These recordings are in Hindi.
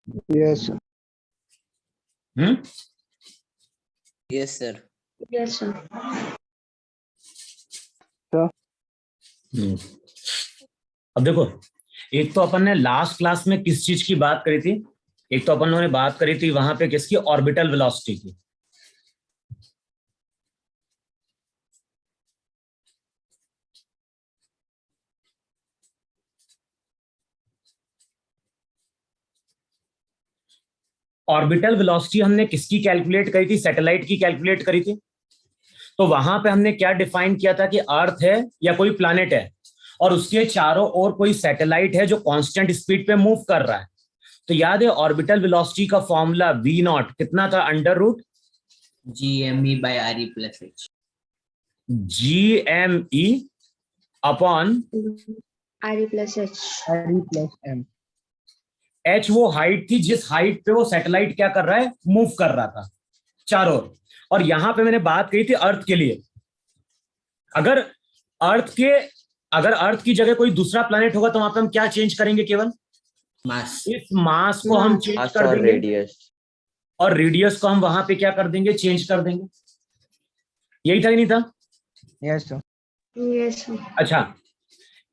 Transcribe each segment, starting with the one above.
Yes, sir. हम्म Yes, sir. Yes, sir. हम्म। अब देखो, एक तो अपन ने लास्ट क्लास में किस चीज की बात करी थी? एक तो अपन लोगों ने बात करी थी वहां पे किसकी, ऑर्बिटल वेलोसिटी की। ऑर्बिटल वेलोसिटी हमने किसकी कैलकुलेट करी थी? सैटेलाइट की कैलकुलेट करी थी। तो वहां पे हमने क्या डिफाइन किया था कि अर्थ है या कोई प्लैनेट है और उसके चारों ओर कोई सैटेलाइट है जो कांस्टेंट स्पीड पे मूव कर रहा है। तो याद है ऑर्बिटल वेलोसिटी का फॉर्मूला वी नॉट कितना था? Under root GME by RE plus H. GME upon RE plus H. RE plus M. H वो हाइट थी जिस हाइट पे वो सैटेलाइट क्या कर रहा है? मूव कर रहा था चारों ओर। और यहां पे मैंने बात कही थी अर्थ के लिए, अगर अर्थ की जगह कोई दूसरा प्लैनेट होगा तो वहां पे हम क्या चेंज करेंगे? केवल Mass. इस मास को हम चेंज Mass कर or देंगे radius. और रेडियस को हम वहां पे क्या कर देंगे? चेंज कर देंगे। यही था कि नहीं था? Yes, sir. Yes, sir. अच्छा,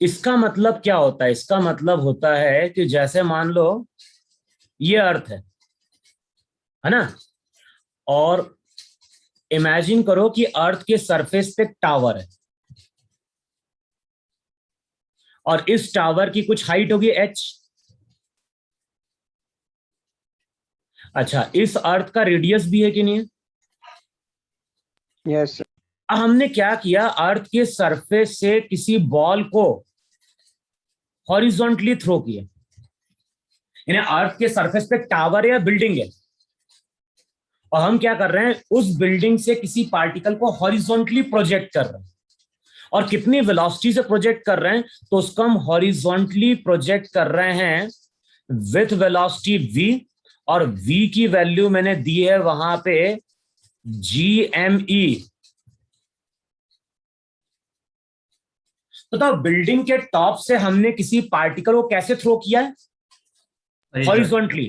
इसका मतलब क्या होता है? इसका मतलब होता है कि जैसे मान लो ये अर्थ है ना, और इमेजिन करो कि अर्थ के सरफेस पे टावर है और इस टावर की कुछ हाइट होगी h। अच्छा, इस अर्थ का रेडियस भी है कि नहीं है? Yes, sir. अब हमने क्या किया, अर्थ के सरफेस से किसी बॉल को हॉरिजॉन्टली थ्रो किया। यानी अर्थ के सरफेस पे टावर है या बिल्डिंग है, और हम क्या कर रहे हैं, उस बिल्डिंग से किसी पार्टिकल को हॉरिजॉन्टली प्रोजेक्ट कर रहे हैं। और कितनी वेलोसिटी से प्रोजेक्ट कर रहे हैं? तो उसको हम हॉरिजॉन्टली प्रोजेक्ट कर रहे हैं विथ वेलोसिटी v, और v की वैल्यू मैंने दी है वहां पे GME। तो बिल्डिंग के टॉप से हमने किसी पार्टिकल को कैसे थ्रो किया है? हॉरिजॉन्टली।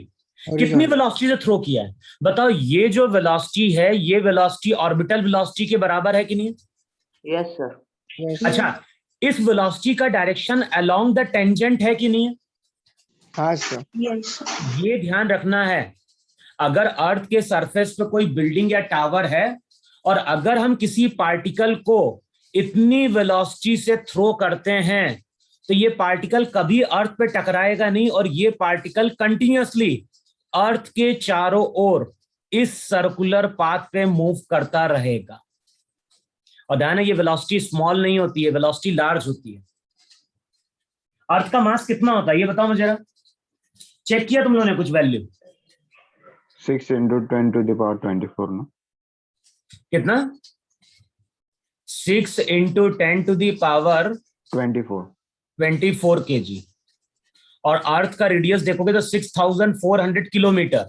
कितनी वेलोसिटी से थ्रो किया है? बताओ, ये जो वेलोसिटी है ये वेलोसिटी ऑर्बिटल वेलोसिटी के बराबर है कि नहीं? Yes, sir. Yes. अच्छा, इस वेलोसिटी का डायरेक्शन अलोंग द टेंजेंट है कि नहीं है? हाँ, sir. Yes, sir. ये ध्यान रखना है, अगर अर्थ के सरफेस पे कोई बिल्डिंग या टावर है और अगर हम किसी पार्टिकल को इतनी वेलोसिटी से थ्रो करते हैं तो ये पार्टिकल कभी अर्थ पे टकराएगा नहीं, और ये पार्टिकल कंटिन्यूअसली अर्थ के चारों ओर इस सर्कुलर पाथ पे मूव करता रहेगा। और ध्यान है, ये वेलोसिटी स्मॉल नहीं होती है, वेलोसिटी लार्ज होती है। अर्थ का मास कितना होता है ये बताओ मुझे जरा। चेक किया तुम लोगों ने कुछ value? 6 into 10 to the power 24, no? कितना? 6 into 10 to the power 24. 24 kg। और अर्थ का रेडियस देखोगे तो 6400 किलोमीटर,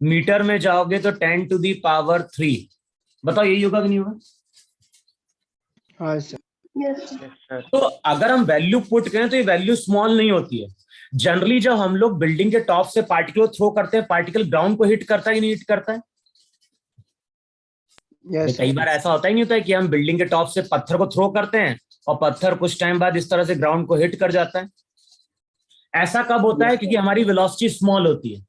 मीटर में जाओगे तो 10 to the power 3। बताओ यही होगा कि नहीं होगा? हाँ, sir. Yes, sir. तो अगर हम वैल्यू पुट करें तो ये वैल्यू स्मॉल नहीं होती है। जनरली जब हम लोग बिल्डिंग के टॉप से पार्टिकल थ्रो करते हैं, पार्टिकल ग्राउंड को हिट करता है कि नहीं हिट करता है? Yes, sir. कई बार ऐसा होता ही नहीं होता है कि हम बिल्डिंग के टॉप से पत्थर को थ्रो करते हैं और पत्थर कुछ टाइम बाद इस तरह से ग्राउंड को हिट कर जाता है। ऐसा कब होता है? क्योंकि हमारी वेलोसिटी स्मॉल होती है।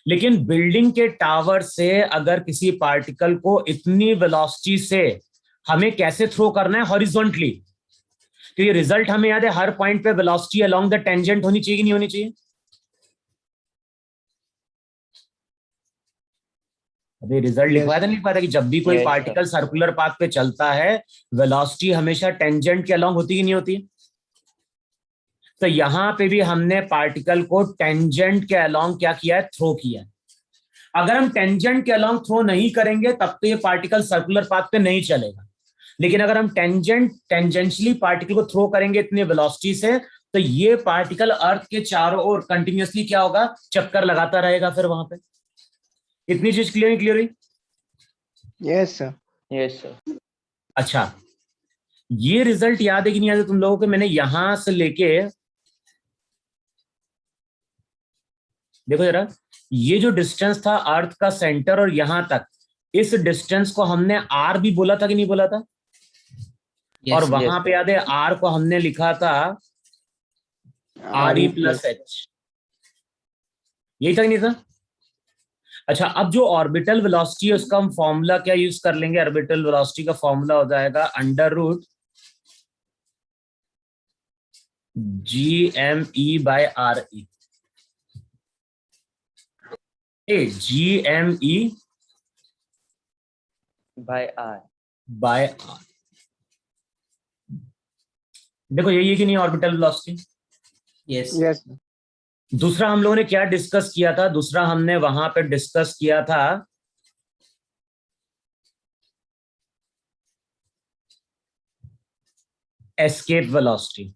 लेकिन बिल्डिंग के टावर से अगर किसी पार्टिकल को इतनी वेलोसिटी से हमें कैसे थ्रो करना है? हॉरिजॉन्टली। तो ये रिजल्ट हमें याद है, हर पॉइंट पे वेलोसिटी अलोंग द टेंजेंट होनी चाहिए कि नहीं होनी चाहिए? अभी रिजल्ट लिखवाया था नहीं लिखवाया था कि जब भी कोई पार्टिकल सर्कुलर पाथ पे चलता है वेलोसिटी हमेशा टेंजेंट के अलोंग होती कि नहीं होती? तो यहां पे भी हमने पार्टिकल को टेंजेंट के अलोंग क्या किया है? थ्रो किया है। अगर हम टेंजेंट के अलोंग थ्रो नहीं करेंगे तब तो ये पार्टिकल सर्कुलर पाथ पे नहीं चलेगा। लेकिन अगर हम टेंजेंशियली पार्टिकल को थ्रो करेंगे इतनी वेलोसिटी से, तो ये पार्टिकल अर्थ के चारों ओर कंटिन्यूअसली क्या होगा? चक्कर लगाता रहेगा फिर वहां पे। इतनी चीज क्लियर हुई? Yes, sir. Yes, sir. अच्छा, ये रिजल्ट याद है कि नहीं याद है तुम लोगों को? मैंने यहां से लेके देखो जरा, ये जो डिस्टेंस था अर्थ का सेंटर और यहां तक, इस डिस्टेंस को हमने आर भी बोला था कि नहीं बोला था? और Yes, वहां पे याद है आर को हमने लिखा था आर ई प्लस एच, यही था कि नहीं था? अच्छा, अब जो ऑर्बिटल वेलोसिटी है उसका हम फॉर्मूला क्या यूज कर लेंगे? ऑर्बिटल वेलोसिटी का फॉर्मूला हो जाएगा under root GME by RE। GME by R. By R। देखो यही है कि नहीं ऑर्बिटल वेलोसिटी? Yes. Yes. दूसरा हम लोगों ने क्या डिस्कस किया था? दूसरा हमने वहां पे डिस्कस किया था एस्केप वेलोसिटी।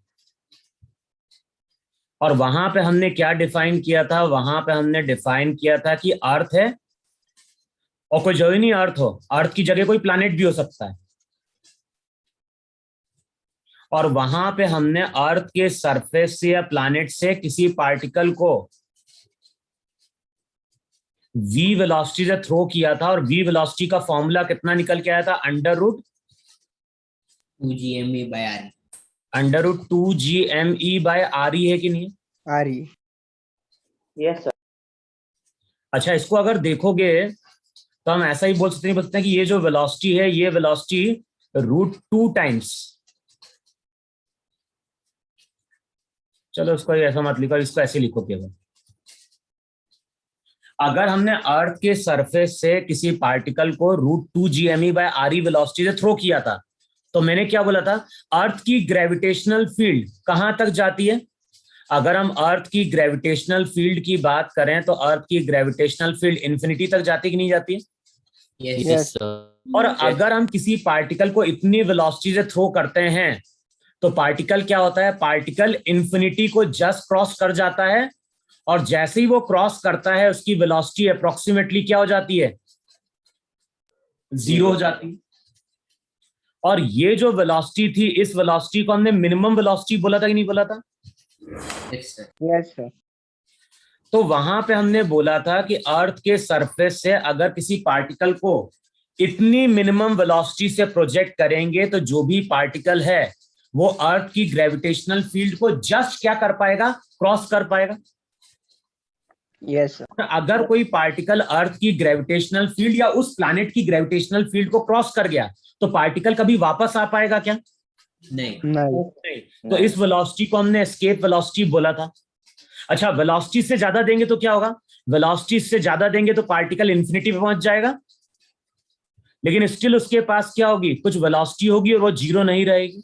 और वहां पे हमने क्या डिफाइन किया था? वहां पे हमने डिफाइन किया था कि अर्थ है और कोई जो ही नहीं अर्थ हो, अर्थ की जगह कोई प्लैनेट भी हो सकता है। और वहां पे हमने अर्थ के सरफेस से या प्लैनेट से किसी पार्टिकल को v वेलोसिटी से थ्रो किया था, और v वेलोसिटी का फॉर्मूला कितना निकल के आया था? Under root 2GME by RE. Under root 2GME by RE है कि नहीं? RE. Yes, sir. अच्छा, इसको अगर देखोगे तो हम ऐसा ही बोल सकते हैं कि ये जो वेलोसिटी है, ये वेलोसिटी √2 टाइम्स, चलो इसको ऐसा मत लिखो, इसको ऐसे लिखो केवल। अगर हमने अर्थ के सरफेस से किसी पार्टिकल को √2 GME बाय RE वेलोसिटी से थ्रो किया था, तो मैंने क्या बोला था? अर्थ की ग्रेविटेशनल फील्ड कहां तक जाती है? अगर हम अर्थ की ग्रेविटेशनल फील्ड की बात करें तो अर्थ की ग्रेविटेशनल फील्ड इंफिनिटी तक जाती है कि नहीं जाती है? Yes, Yes. sir. और अगर हम किसी पार्टिकल को इतनी वेलोसिटी से थ्रो करते हैं तो पार्टिकल क्या होता है? पार्टिकल इंफिनिटी को जस्ट क्रॉस कर जाता है, और जैसे ही वो क्रॉस करता है उसकी वेलोसिटी अप्रोक्सीमेटली क्या हो जाती है? 0 हो जाती है। और ये जो वेलोसिटी थी, इस वेलोसिटी को हमने मिनिमम वेलोसिटी बोला था कि नहीं बोला था? Yes, sir. Yes, sir. तो वहां पे हमने बोला था कि अर्थ के सरफेस से अगर किसी पार्टिकल को इतनी मिनिमम वेलोसिटी से प्रोजेक्ट करेंगे तो जो भी पार्टिकल है वो अर्थ की ग्रेविटेशनल फील्ड को जस्ट क्या कर पाएगा? क्रॉस कर पाएगा। Yes, sir. अगर कोई पार्टिकल अर्थ की ग्रेविटेशनल फील्ड या उस प्लैनेट की ग्रेविटेशनल फील्ड को क्रॉस कर गया तो पार्टिकल कभी वापस आ पाएगा क्या? नहीं. नहीं. तो इस वेलोसिटी को हमने एस्केप वेलोसिटी बोला था। अच्छा, वेलोसिटी से ज्यादा देंगे तो क्या होगा? वेलोसिटी से ज्यादा देंगे तो पार्टिकल इंफिनिटी पे पहुंच जाएगा, लेकिन स्टिल उसके पास क्या होगी? कुछ वेलोसिटी होगी और वो 0 नहीं रहेगी।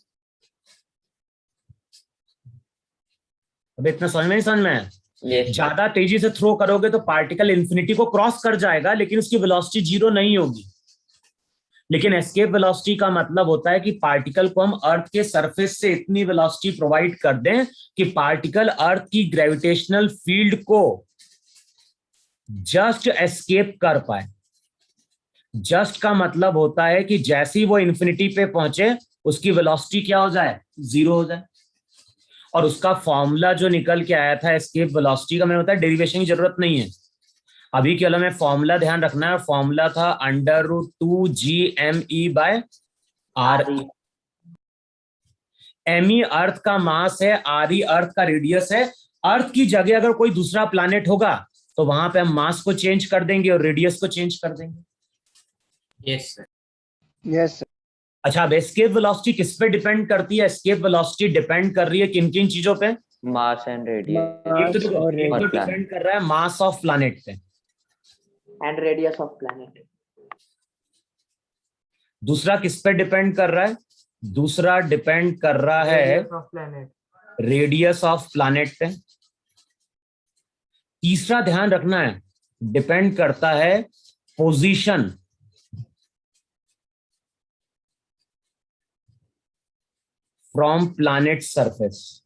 अब इतना समझ में नहीं समझ में? Yes. ज्यादा तेजी से थ्रो करोगे तो पार्टिकल इंफिनिटी को क्रॉस कर जाएगा, लेकिन उसकी वेलोसिटी 0 नहीं होगी। लेकिन एस्केप वेलोसिटी का मतलब होता है कि पार्टिकल को हम अर्थ के सरफेस से इतनी वेलोसिटी प्रोवाइड कर दें कि पार्टिकल अर्थ की ग्रेविटेशनल फील्ड को जस्ट एस्केप कर पाए। जस्ट का मतलब होता है कि जैसे ही वो इंफिनिटी पे पहुंचे उसकी वेलोसिटी क्या हो जाए? 0 हो जाए। और उसका फॉर्मूला जो निकल के आया था एस्केप वेलोसिटी का, मैंने बताया डेरिवेशन की जरूरत नहीं है अभी, केवल हमें फॉर्मूला ध्यान रखना है। फॉर्मूला था under root 2 GME by RE। ME earth का मास है, RE अर्थ का रेडियस है। अर्थ की जगह अगर कोई दूसरा प्लैनेट होगा तो वहां पे हम मास को चेंज कर देंगे और रेडियस को चेंज कर देंगे। Yes, sir. Yes, sir. अच्छा, अब एस्केप वेलोसिटी किस पे डिपेंड करती है? एस्केप वेलोसिटी डिपेंड कर रही है किन किन चीजों पे? Mass and radius. एक तो डिपेंड कर रहा है मास ऑफ प्लैनेट पे, And radius of planet. दूसरा किस पे डिपेंड कर रहा है? दूसरा डिपेंड कर रहा है रेडियस ऑफ प्लैनेट पे। तीसरा ध्यान रखना है, डिपेंड करता है पोजीशन फ्रॉम प्लैनेट सरफेस।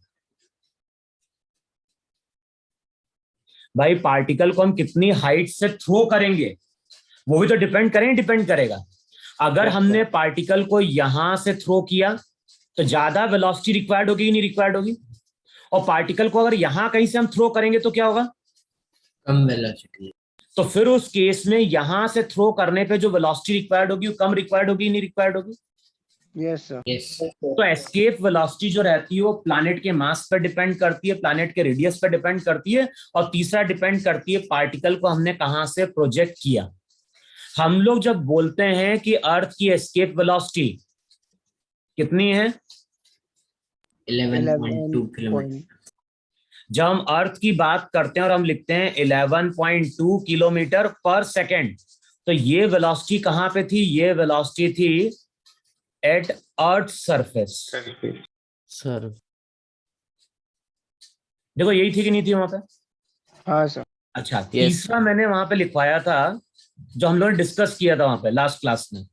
भाई पार्टिकल को हम कितनी हाइट से थ्रो करेंगे वो भी तो डिपेंड करेगा। अगर हमने पार्टिकल को यहां से थ्रो किया तो ज्यादा वेलोसिटी रिक्वायर्ड होगी कि नहीं रिक्वायर्ड होगी? और पार्टिकल को अगर यहां कहीं से हम थ्रो करेंगे तो क्या होगा? कम वेलोसिटी। तो फिर उस केस में यहां से थ्रो करने पे जो वेलोसिटी रिक्वायर्ड होगी वो कम रिक्वायर्ड होगी, नहीं रिक्वायर्ड होगी? Yes, sir. यस तो एस्केप वेलोसिटी जो रहती है वो प्लैनेट के मास पर डिपेंड करती है, प्लैनेट के रेडियस पर डिपेंड करती है, और तीसरा डिपेंड करती है पार्टिकल को हमने कहां से प्रोजेक्ट किया। हम लोग जब बोलते हैं कि अर्थ की एस्केप वेलोसिटी कितनी है, 11.2 किलोमीटर। जब हम अर्थ की बात करते हैं और हम लिखते हैं 11.2 किलोमीटर पर सेकेंड, तो ये वेलोसिटी कहां पे थी? ये वेलोसिटी थी एट अर्थ सरफेस। सर देखो यही थी कि नहीं थी वहां पे? हाँ सर। अच्छा, तीसरा मैंने वहां पे लिखवाया था जो हम लोगों ने डिस्कस किया था वहां पे लास्ट क्लास में।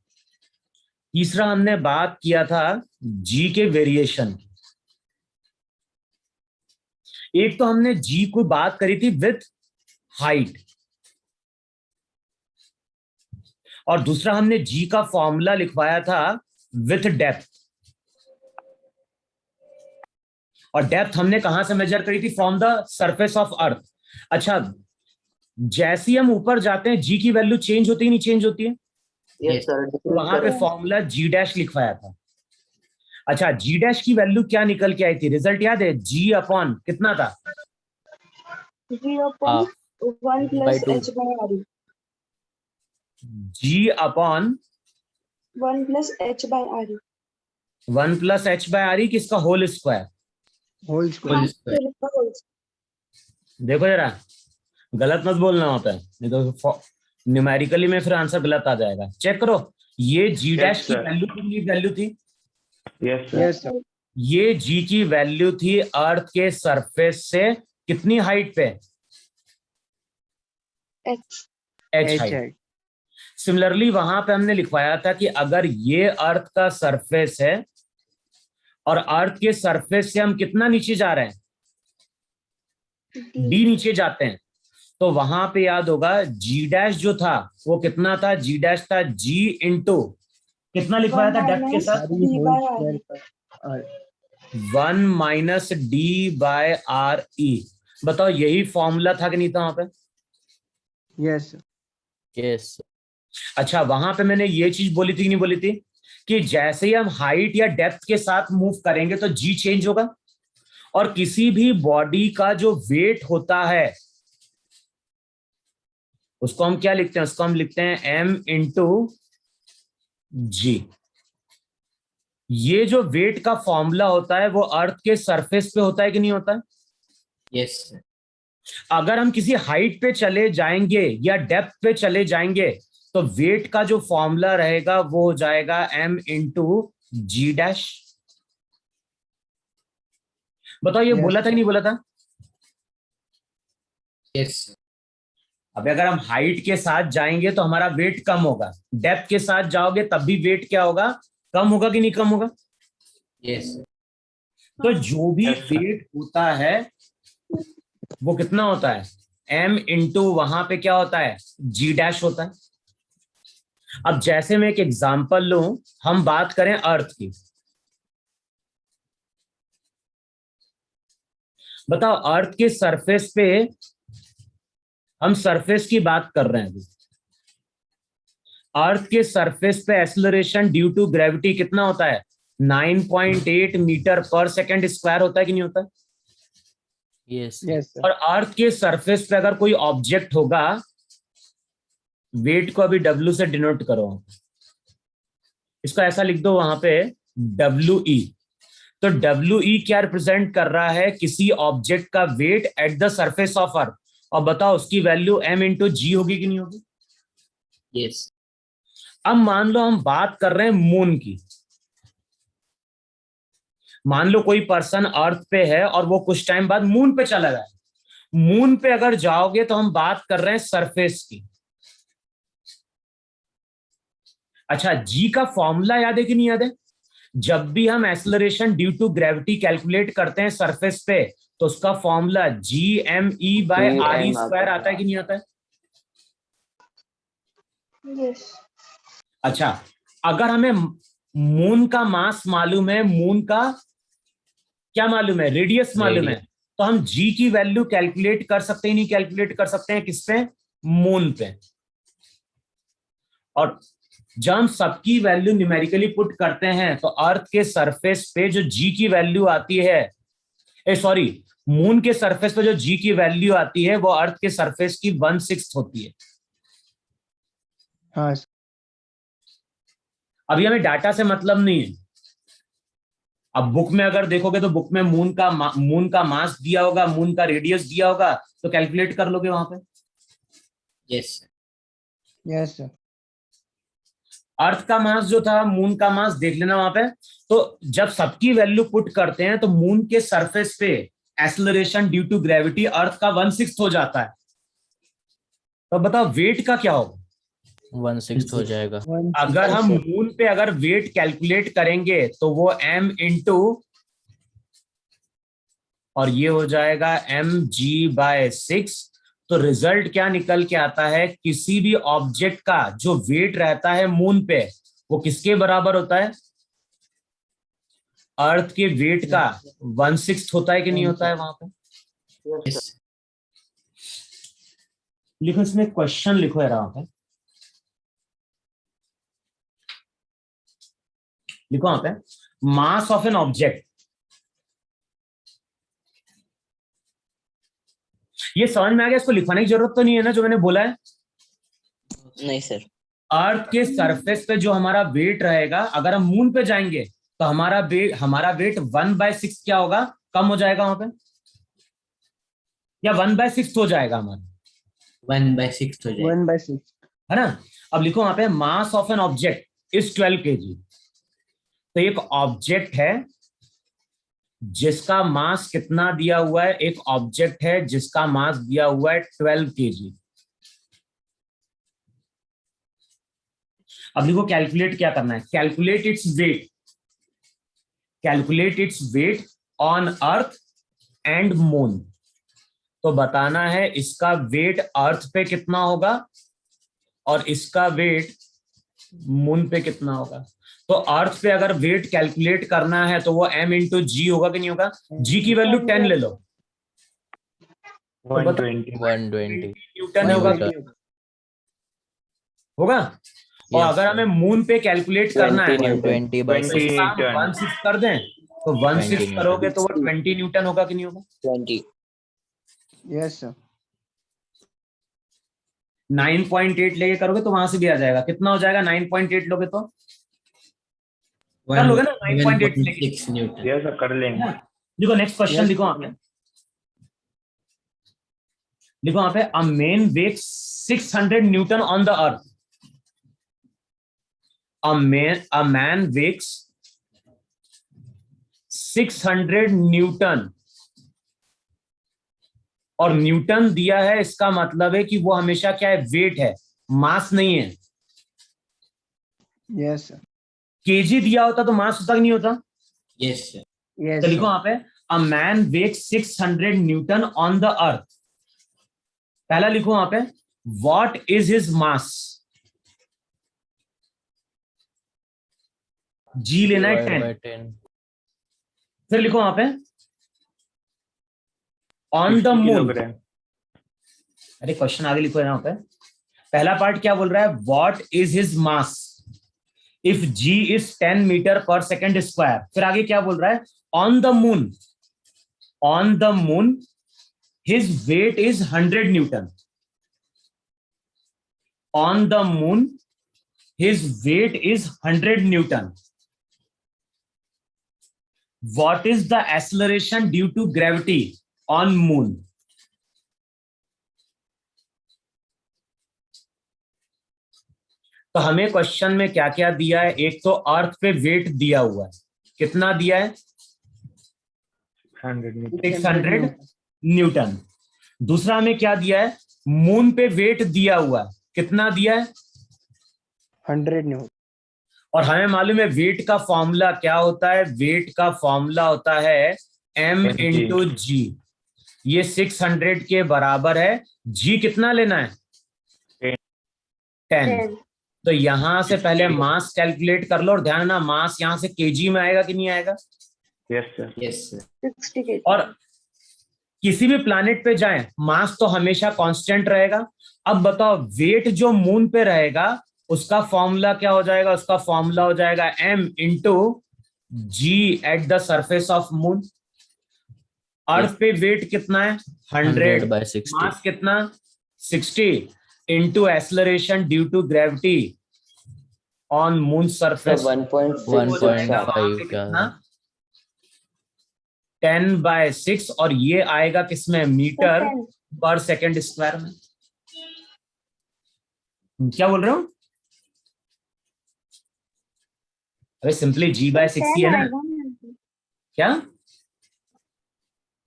तीसरा हमने बात किया था जी के वेरिएशन की। एक तो हमने जी को बात करी थी विथ हाइट, और दूसरा हमने जी का फॉर्मूला लिखवाया था विथ डेप्थ। और डेप्थ हमने कहां से मेजर करी थी? फ्रॉम द सरफेस ऑफ अर्थ। अच्छा, जैसे ही हम ऊपर जाते हैं जी की वैल्यू चेंज होती है, नहीं चेंज होती है? Yes sir. तो वहां पे फॉर्मूला जी डैश लिखवाया था। अच्छा, जी डैश की वैल्यू क्या निकल के आई थी? रिजल्ट याद है? जी अपॉन कितना था? 1 plus h by r. G upon 1 plus h by r. 1 plus h by r e, किसका होल स्क्वायर? Whole square. देखो जरा, गलत मत बोलना वहां पे, नहीं तो न्यूमेरिकली में फिर आंसर गलत आ जाएगा। चेक करो, ये जी डैश की वैल्यू कितनी वैल्यू थी? Yes, sir. ये जी की वैल्यू थी अर्थ के सरफेस से कितनी हाइट पे? H. H height. H. Similarly वहां पे हमने लिखवाया था कि अगर ये अर्थ का सरफेस है और अर्थ के सरफेस से हम कितना नीचे जा रहे हैं? डी नीचे जाते हैं, तो वहां पे याद होगा जी डैश जो था वो कितना था? जी डैश था जी इंटू कितना लिखवाया था डेप्थ के साथ? Whole square. 1 minus d by r e. बताओ यही फॉर्मूला था कि नहीं था वहां पे? Yes, sir. यस अच्छा, वहां पे मैंने ये चीज बोली थी कि नहीं बोली थी कि जैसे ही हम हाइट या डेप्थ के साथ मूव करेंगे तो जी चेंज होगा, और किसी भी बॉडी का जो वेट होता है उसको हम क्या लिखते हैं? उसको हम लिखते हैं m इंटू जी। ये जो वेट का फॉर्मूला होता है वो अर्थ के सरफेस पे होता है कि नहीं होता है? यस अगर हम किसी हाइट पे चले जाएंगे या डेप्थ पे चले जाएंगे तो वेट का जो फॉर्मूला रहेगा वो हो जाएगा m इंटू जी डैश। बताओ ये Yes, बोला था कि नहीं बोला था? यस अब अगर हम हाइट के साथ जाएंगे तो हमारा वेट कम होगा, डेप्थ के साथ जाओगे तब भी वेट क्या होगा? कम होगा कि नहीं कम होगा? यस तो जो भी वेट होता है वो कितना होता है? m इंटू वहां पे क्या होता है? जी डैश होता है। अब जैसे मैं एक एग्जांपल लूं, हम बात करें अर्थ की। बताओ, अर्थ के सरफेस पे हम सरफेस की बात कर रहे हैं अभी। अर्थ के सरफेस पे एक्सेलरेशन ड्यू टू ग्रेविटी कितना होता है? 9.8 मीटर पर सेकेंड स्क्वायर होता है कि नहीं होता है? Yes yes, sir. और अर्थ के सरफेस पे अगर कोई ऑब्जेक्ट होगा, वेट को अभी W से डिनोट करो, इसको ऐसा लिख दो वहां पे WE। तो WE क्या रिप्रेजेंट कर रहा है? किसी ऑब्जेक्ट का weight at the surface of earth. और बताओ उसकी वैल्यू m इंटू जी होगी कि नहीं होगी? यस अब मान लो हम बात कर रहे हैं मून की। मान लो कोई पर्सन अर्थ पे है और वो कुछ टाइम बाद मून पे चला गया। मून पे अगर जाओगे तो हम बात कर रहे हैं सरफेस की। अच्छा, जी का फॉर्मूला याद है कि नहीं याद है? जब भी हम acceleration due to gravity calculate करते हैं सरफेस पे तो उसका formula GME by r e square आता है कि नहीं आता है? Yes. अच्छा, अगर हमें मून का मास मालूम है, मून का क्या मालूम है? रेडियस मालूम है, तो हम जी की वैल्यू कैलकुलेट कर सकते हैं, नहीं कैलकुलेट कर सकते हैं किस पे, मून पे। और जब हम सबकी वैल्यू न्यूमेरिकली पुट करते हैं तो अर्थ के सरफेस पे जो जी की वैल्यू आती है, सॉरी, मून के सरफेस पे जो जी की वैल्यू आती है वो अर्थ के सरफेस की 1/6 होती है। हाँ अभी हमें डाटा से मतलब नहीं है। अब बुक में अगर देखोगे तो बुक में मून का मास दिया होगा, मून का रेडियस दिया होगा, तो कैलकुलेट कर लोगे वहां पे। Yes, sir. Yes sir. Earth का मास जो था, मून का मास देख लेना वहां पे। तो जब सबकी वैल्यू पुट करते हैं तो मून के सरफेस पे एक्सेलरेशन ड्यू टू ग्रेविटी अर्थ का 1/6 हो जाता है। तो बताओ वेट का क्या होगा? 1/6 हो जाएगा। अगर हम मून पे अगर वेट कैलकुलेट करेंगे तो वो m इंटू, और ये हो जाएगा mg/6। तो रिजल्ट क्या निकल के आता है, किसी भी ऑब्जेक्ट का जो वेट रहता है मून पे वो किसके बराबर होता है, अर्थ के वेट का 1/6 होता है कि नहीं होता है वहां पे। Yes. लिखो, इसमें क्वेश्चन लिखो यार वहां पे, लिखो वहां पे मास ऑफ एन ऑब्जेक्ट। ये समझ में आ गया? इसको लिखवाने की जरूरत तो नहीं है ना जो मैंने बोला है। नहीं सर। अर्थ के सरफेस पे जो हमारा वेट रहेगा, अगर हम मून पे जाएंगे तो हमारा वेट 1/6 क्या होगा, कम हो जाएगा वहां पे, या 1/6 हो जाएगा हमारा, 1/6 हो जाएगा। 1/6 है ना। अब लिखो वहां पे mass of an object is 12 kg। तो एक ऑब्जेक्ट है जिसका मास कितना दिया हुआ है, एक ऑब्जेक्ट है जिसका मास दिया हुआ है 12 kg। अब देखो कैलकुलेट क्या करना है, calculate its weight on earth and moon. तो बताना है इसका वेट अर्थ पे कितना होगा और इसका वेट मून पे कितना होगा। तो अर्थ पे अगर वेट कैलकुलेट करना है तो वो m इंटू जी होगा कि नहीं होगा। जी की वैल्यू 10 ले लो, 120 न्यूटन होगा। और Yes, अगर sir. हमें मून पे कैलकुलेट करना है 20/6 तो इसका हम 1/6 कर दें, तो 1/6 20 करोगे तो वो 20 न्यूटन होगा कि नहीं होगा। 20. Yes sir. 9.8 लेके करोगे तो वहां से भी आ जाएगा, कितना हो जाएगा 9.8 लोगे तो कर लोगे ना 9.8 लेके। 1.6 न्यूटन। यस सर, कर लेंगे। देखो नेक्स्ट क्वेश्चन Yes. लिखो वहां पे, लिखो वहां पे a man weighs 600 newton on the earth. A man weighs 600 newton, और न्यूटन दिया है, इसका मतलब है कि वो हमेशा क्या है, वेट है, मास नहीं है। Yes sir. केजी दिया होता तो मास होता कि नहीं होता। Yes, sir. यस तो लिखो वहां पे a man weighs 600 newton on the earth. पहला लिखो वहां पे what is his mass, g लेना है 10। फिर लिखो वहां पे ऑन द 50 मून। किलोग्राम। अरे क्वेश्चन आगे लिखो यहाँ पे, पहला पार्ट क्या बोल रहा है, what is his mass if g is 10 metre per second square. फिर आगे क्या बोल रहा है, on the moon his weight is 100 newton. On the moon his weight is 100 newton. What is the acceleration due to gravity on moon? तो हमें क्वेश्चन में क्या क्या दिया है, एक तो अर्थ पे वेट दिया हुआ है, कितना दिया है 600 न्यूटन। दूसरा हमें क्या दिया है, मून पे वेट दिया हुआ है, कितना दिया है 100 न्यूटन। और हमें मालूम है वेट का फॉर्मूला क्या होता है, वेट का फॉर्मूला होता है m इंटू जी। ये 600 के बराबर है, जी कितना लेना है 10। तो यहां से पहले मास कैलकुलेट कर लो, और ध्यान ना मास यहां से केजी में आएगा कि नहीं आएगा। Yes sir. Yes, sir. 60 kg. और किसी भी प्लैनेट पे जाएं, मास तो हमेशा कांस्टेंट रहेगा। अब बताओ वेट जो मून पे रहेगा उसका फॉर्मूला क्या हो जाएगा? उसका फॉर्मूला हो जाएगा m into g at the surface of moon. Earth पे वेट कितना है? 100 by 60. मास कितना? 60 into acceleration due to gravity on moon surface 1.5 का 10/6 और ये आएगा किसमें? मीटर 10. पर सेकेंड स्क्वायर में। क्या बोल रहे हो? अबे सिंपली g/6 ही है ना। क्या?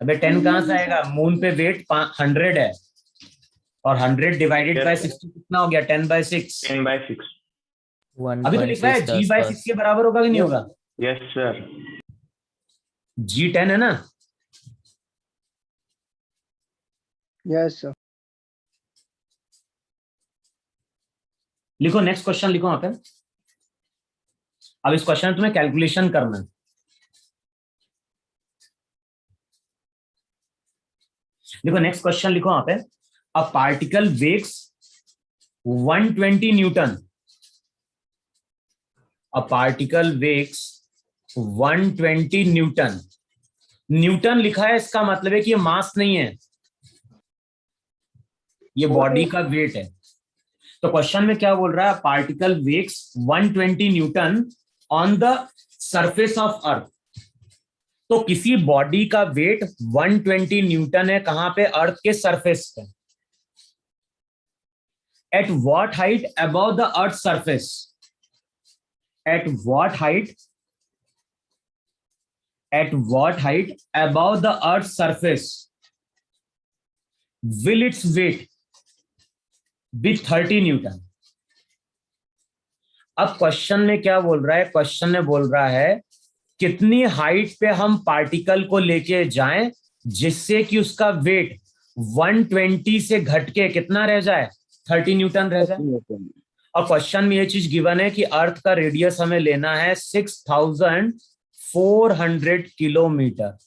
अबे 10 कहां से आएगा? मून पे वेट 100 है और 100 डिवाइडेड बाय 60 कितना हो गया? 10/6। 10/6. अभी तो लिखा है g/6 के बराबर होगा कि नहीं होगा? Yes, sir. g 10 है ना। Yes, sir. लिखो नेक्स्ट क्वेश्चन, लिखो वहां पे। अब इस क्वेश्चन में तुम्हें कैलकुलेशन करना है। देखो नेक्स्ट क्वेश्चन लिखो वहां पे। A particle weighs 120 newton. A particle weighs 120 newton. Newton लिखा है, इसका मतलब है कि ये मास नहीं है, ये बॉडी का वेट है। तो क्वेश्चन में क्या बोल रहा है? Particle weighs 120 newton on the surface of earth. तो किसी बॉडी का वेट 120 न्यूटन है, कहां पे? अर्थ के सरफेस पे। At what height above the earth surface? At what height? At what height above the earth surface will its weight be 30 newton. अब क्वेश्चन में क्या बोल रहा है? क्वेश्चन में बोल रहा है कितनी हाइट पे हम पार्टिकल को लेके जाएं जिससे कि उसका वेट 120 से घट के कितना रह जाए? 30 न्यूटन रह जाए। और क्वेश्चन में ये चीज गिवन है कि अर्थ का रेडियस हमें लेना है 6400 किलोमीटर।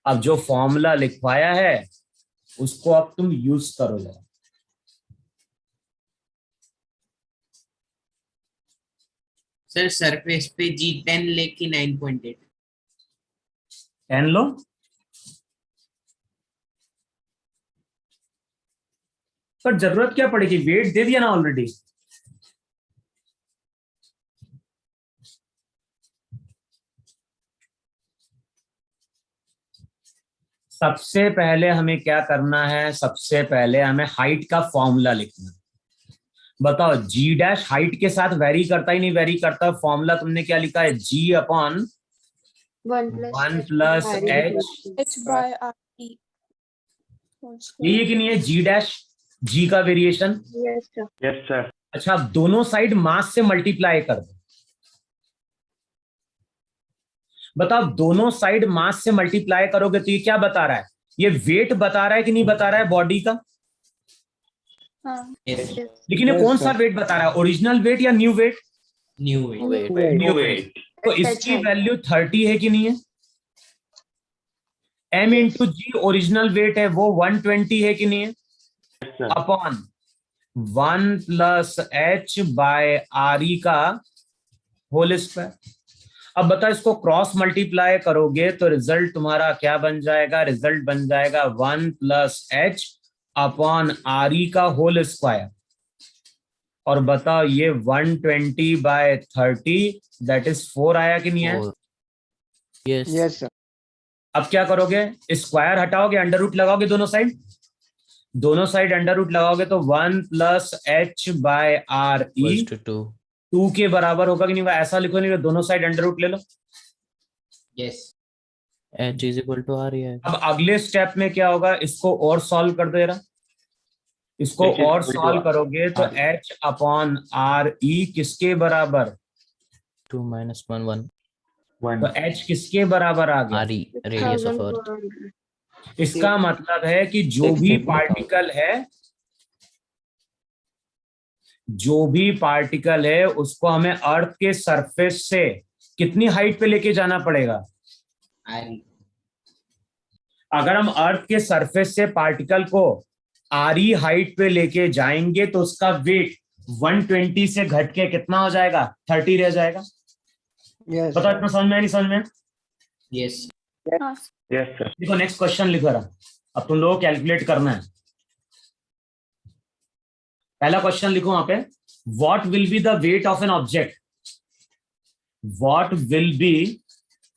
अब जो फॉर्मूला लिखवाया है उसको अब तुम यूज करो जरा। सर सरफेस पे जी 10 लेके 9.8। 10 लो। पर जरूरत क्या पड़ेगी? वेट दे दिया ना ऑलरेडी। सबसे पहले हमें क्या करना है? सबसे पहले हमें हाइट का फॉर्मूला लिखना है। बताओ जी डैश हाइट के साथ वेरी करता ही नहीं वेरी करता? फॉर्मूला तुमने क्या लिखा है? G upon 1 plus h. h by r e. ये कि नहीं है जी डैश? जी का variation. Yes, sir. Yes, sir. अच्छा, अब दोनों साइड मास से मल्टीप्लाई कर दो। बताओ दोनों साइड मास से मल्टीप्लाई करोगे तो ये क्या बता रहा है? ये वेट बता रहा है कि नहीं बता रहा है बॉडी का? Yes. लेकिन ये Yes, कौन sir. सा वेट बता रहा है? ओरिजिनल वेट या new weight? New weight. New weight. तो इसकी वैल्यू 30 है कि नहीं है? m into g original weight है, वो 120 है कि नहीं है? Yes, sir. Upon 1 plus h by r e का होल स्क्वायर। अब बता, इसको क्रॉस मल्टीप्लाई करोगे तो रिजल्ट तुम्हारा क्या बन जाएगा? रिजल्ट बन जाएगा 1 plus H upon are e का होल स्क्वायर। और बताओ ये 120/30 दैट इज 4 आया कि नहीं है? Yes. Yes, sir. अब क्या करोगे? स्क्वायर हटाओगे, अंडर रूट लगाओगे दोनों साइड। दोनों साइड अंडर रूट लगाओगे तो 1 plus h by r e Equals to 2. 2 के बराबर होगा कि नहीं होगा? ऐसा लिखो, नहीं दोनों साइड अंडर रूट ले लो। Yes. H is equal to R है। अब अगले स्टेप में क्या होगा? इसको और सॉल्व कर दो जरा। इसको H is और equal to सॉल्व R. करोगे तो h अपॉन आर ई किसके बराबर? 2 minus 1 1. 1. तो h किसके बराबर आ गया? RE radius of Earth. इसका मतलब है कि जो भी पार्टिकल है, जो भी पार्टिकल है उसको हमें अर्थ के सरफेस से कितनी हाइट पे लेके जाना पड़ेगा? RE. अगर हम अर्थ के सरफेस से पार्टिकल को आरी हाइट पे लेके जाएंगे तो उसका वेट 120 से घट के कितना हो जाएगा, 30 रह जाएगा। Yes. बताओ इतना समझ में है नहीं समझ में? Yes. हाँ Yes, sir. देखो नेक्स्ट क्वेश्चन लिखो रहा, अब तुम लोगों को कैलकुलेट करना है। पहला क्वेश्चन लिखो वहां पे, what will be the weight of an object, what will be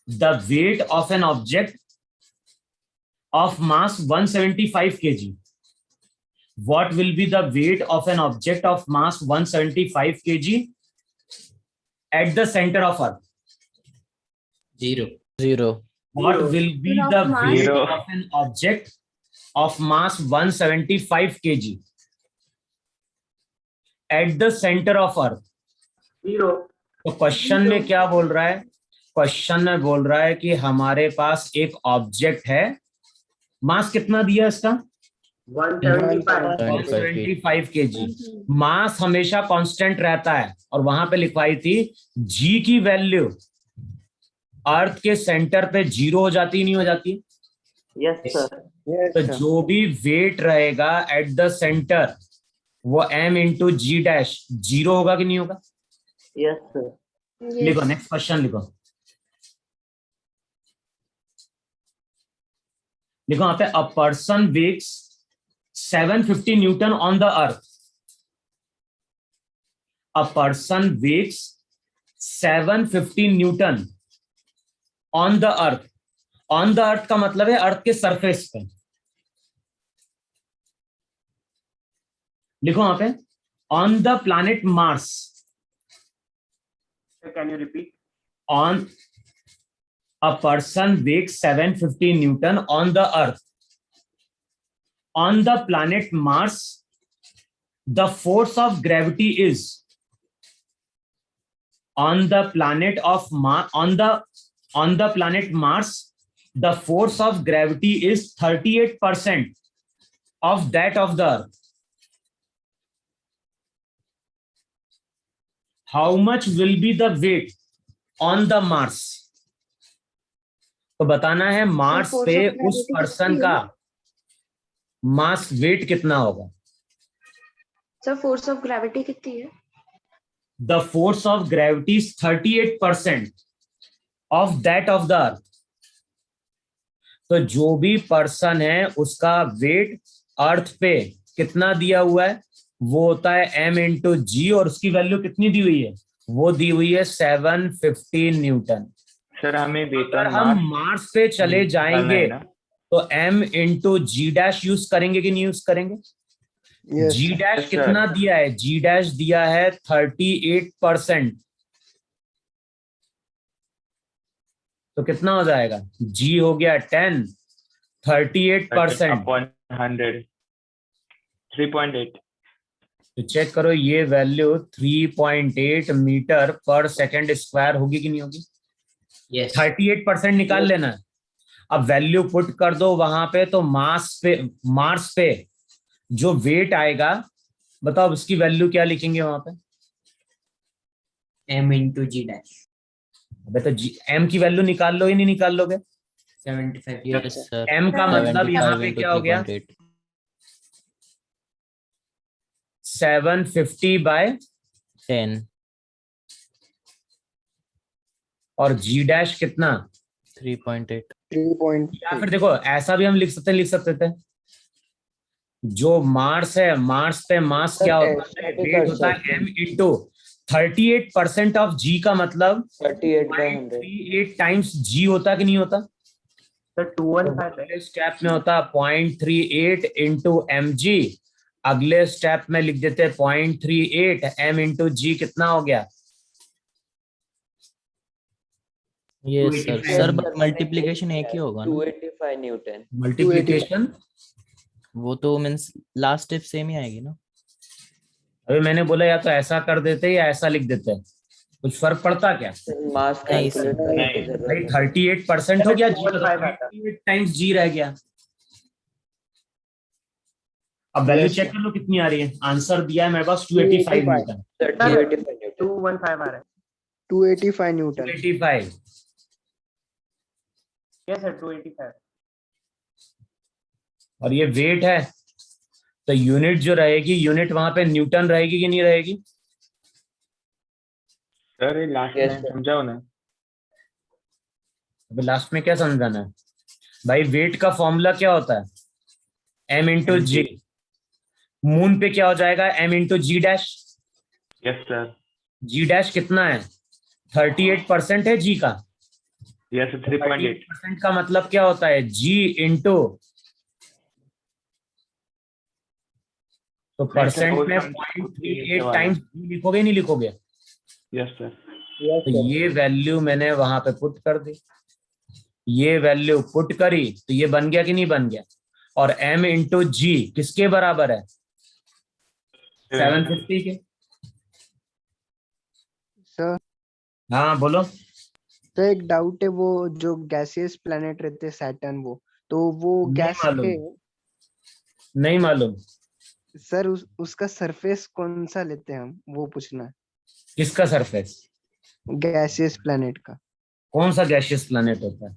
the weight of an object of mass 175 kg. What will be the weight of an object of mass 175 kg at the center of Earth? 0. 0. What will be Of the mass. weight Zero. of an object of mass 175 kg at the center of Earth? 0. तो क्वेश्चन में क्या बोल रहा है? क्वेश्चन में बोल रहा है कि हमारे पास एक ऑब्जेक्ट है, मास कितना दिया इसका? 175 kg। मास हमेशा कांस्टेंट रहता है और वहां पे लिखवाई थी जी की वैल्यू अर्थ के सेंटर पे 0 हो जाती नहीं हो जाती? Yes, sir. Yes, तो sir. जो भी वेट रहेगा एट द सेंटर वो m इंटू जी डैश 0 होगा कि नहीं होगा? Yes, sir. लिखो नेक्स्ट क्वेश्चन लिखो, लिखो वहां पे a person weighs 750 newton on the earth, a person weighs 750 newton on the earth. On the earth का मतलब है अर्थ के सरफेस पे। लिखो वहां पे on the planet Mars, Can you repeat? on a person weighs 750 Newton on the earth. On the planet Mars, the force of gravity is on the planet Mars, the force of gravity is 38% of that of the earth. How much will be the weight on the Mars? तो बताना है मार्स force पे of gravity उस पर्सन कितनी का है? मास वेट कितना होगा? सर फोर्स ऑफ ग्रेविटी कितनी है? The force of gravity is 38% of that of the earth. तो जो भी पर्सन है उसका वेट अर्थ पे कितना दिया हुआ है, वो होता है m इंटू जी, और उसकी वैल्यू कितनी दी हुई है? वो दी हुई है 750 न्यूटन। सर हमें अगर वेतन हम मार्स पे चले जाएंगे तो m into g dash use करेंगे कि नहीं यूज करेंगे? Yes. जी डैश Yes, sir. कितना दिया है? जी डैश दिया है 38%। तो कितना हो जाएगा? जी हो गया 10, 38%। अपॉन 100 3.8। तो चेक करो ये वैल्यू 3.8 मीटर पर सेकंड स्क्वायर होगी कि नहीं होगी? Yes. 38% निकाल लेना है। अब वैल्यू पुट कर दो वहां पे, तो मार्स पे जो वेट आएगा, बताओ उसकी वैल्यू क्या लिखेंगे वहां पे? M into G dash. अबे तो m की वैल्यू निकाल लो ही नहीं निकाल लोगे? 75. Yes, sir. m का मतलब 75 यहाँ पे into क्या हो गया? 3.8. 750 बाय 10. और जी डैश कितना? 3.8. 3.8. या फिर देखो ऐसा भी हम लिख सकते थे, जो मार्स है, मार्स पे मास क्या होता है? वेट होता है m इंटू 38% ऑफ जी का मतलब 0.38 टाइम्स जी होता कि नहीं होता? Sir, 215. स्टेप में होता 0.38 इंटू एम जी, अगले स्टेप में लिख देते 0.38 m इंटू जी। कितना हो गया? Yes, sir. 285 sir but multiplication एक ही होगा ना? 285 न्यूटन। मल्टीप्लिकेशन वो तो मीन्स लास्ट स्टेप सेम ही आएगी ना? अभी मैंने बोला या तो ऐसा कर देते या ऐसा लिख देते, कुछ फर्क पड़ता क्या? मास नहीं, कैलकुलेट करने की जरूरत भाई है। 38% हो गया, जी टाइम्स जी रह गया। अब वैल्यू Yes, चेक sir. कर लो कितनी आ रही है। आंसर दिया है मेरे पास 285 न्यूटन। Sir 285 Newton. 215 आ रहा है. 285 Newton. 285। Yes, sir. 285. और ये वेट है, तो यूनिट जो रहेगी, यूनिट वहां पे न्यूटन रहेगी कि नहीं रहेगी? सर ये लास्ट Yes, लाइन sir. समझाओ ना। अभी लास्ट में क्या समझाना है भाई? वेट का फॉर्मूला क्या होता है? m इंटू जी। मून पे क्या हो जाएगा? m into g dash. Yes sir. G dash कितना है? 38% है जी का। यस 3.8। 38% का मतलब क्या होता है? जी इंटू, तो परसेंट में 0.38 टाइम्स लिखोगे नहीं लिखोगे? Yes sir. तो ये वैल्यू मैंने वहां पे पुट कर दी, ये वैल्यू पुट करी तो ये बन गया कि नहीं बन गया? और m इंटू जी किसके बराबर है? 750 के। सर हाँ बोलो। तो एक डाउट है, वो जो गैसियस प्लैनेट रहते हैं सैटर्न, वो तो वो नहीं गैस मालूम। के नहीं मालूम सर, उसका सरफेस कौन सा लेते हैं हम, वो पूछना है। किसका सरफेस? गैसियस प्लैनेट का, कौन सा गैशियस प्लैनेट होता है?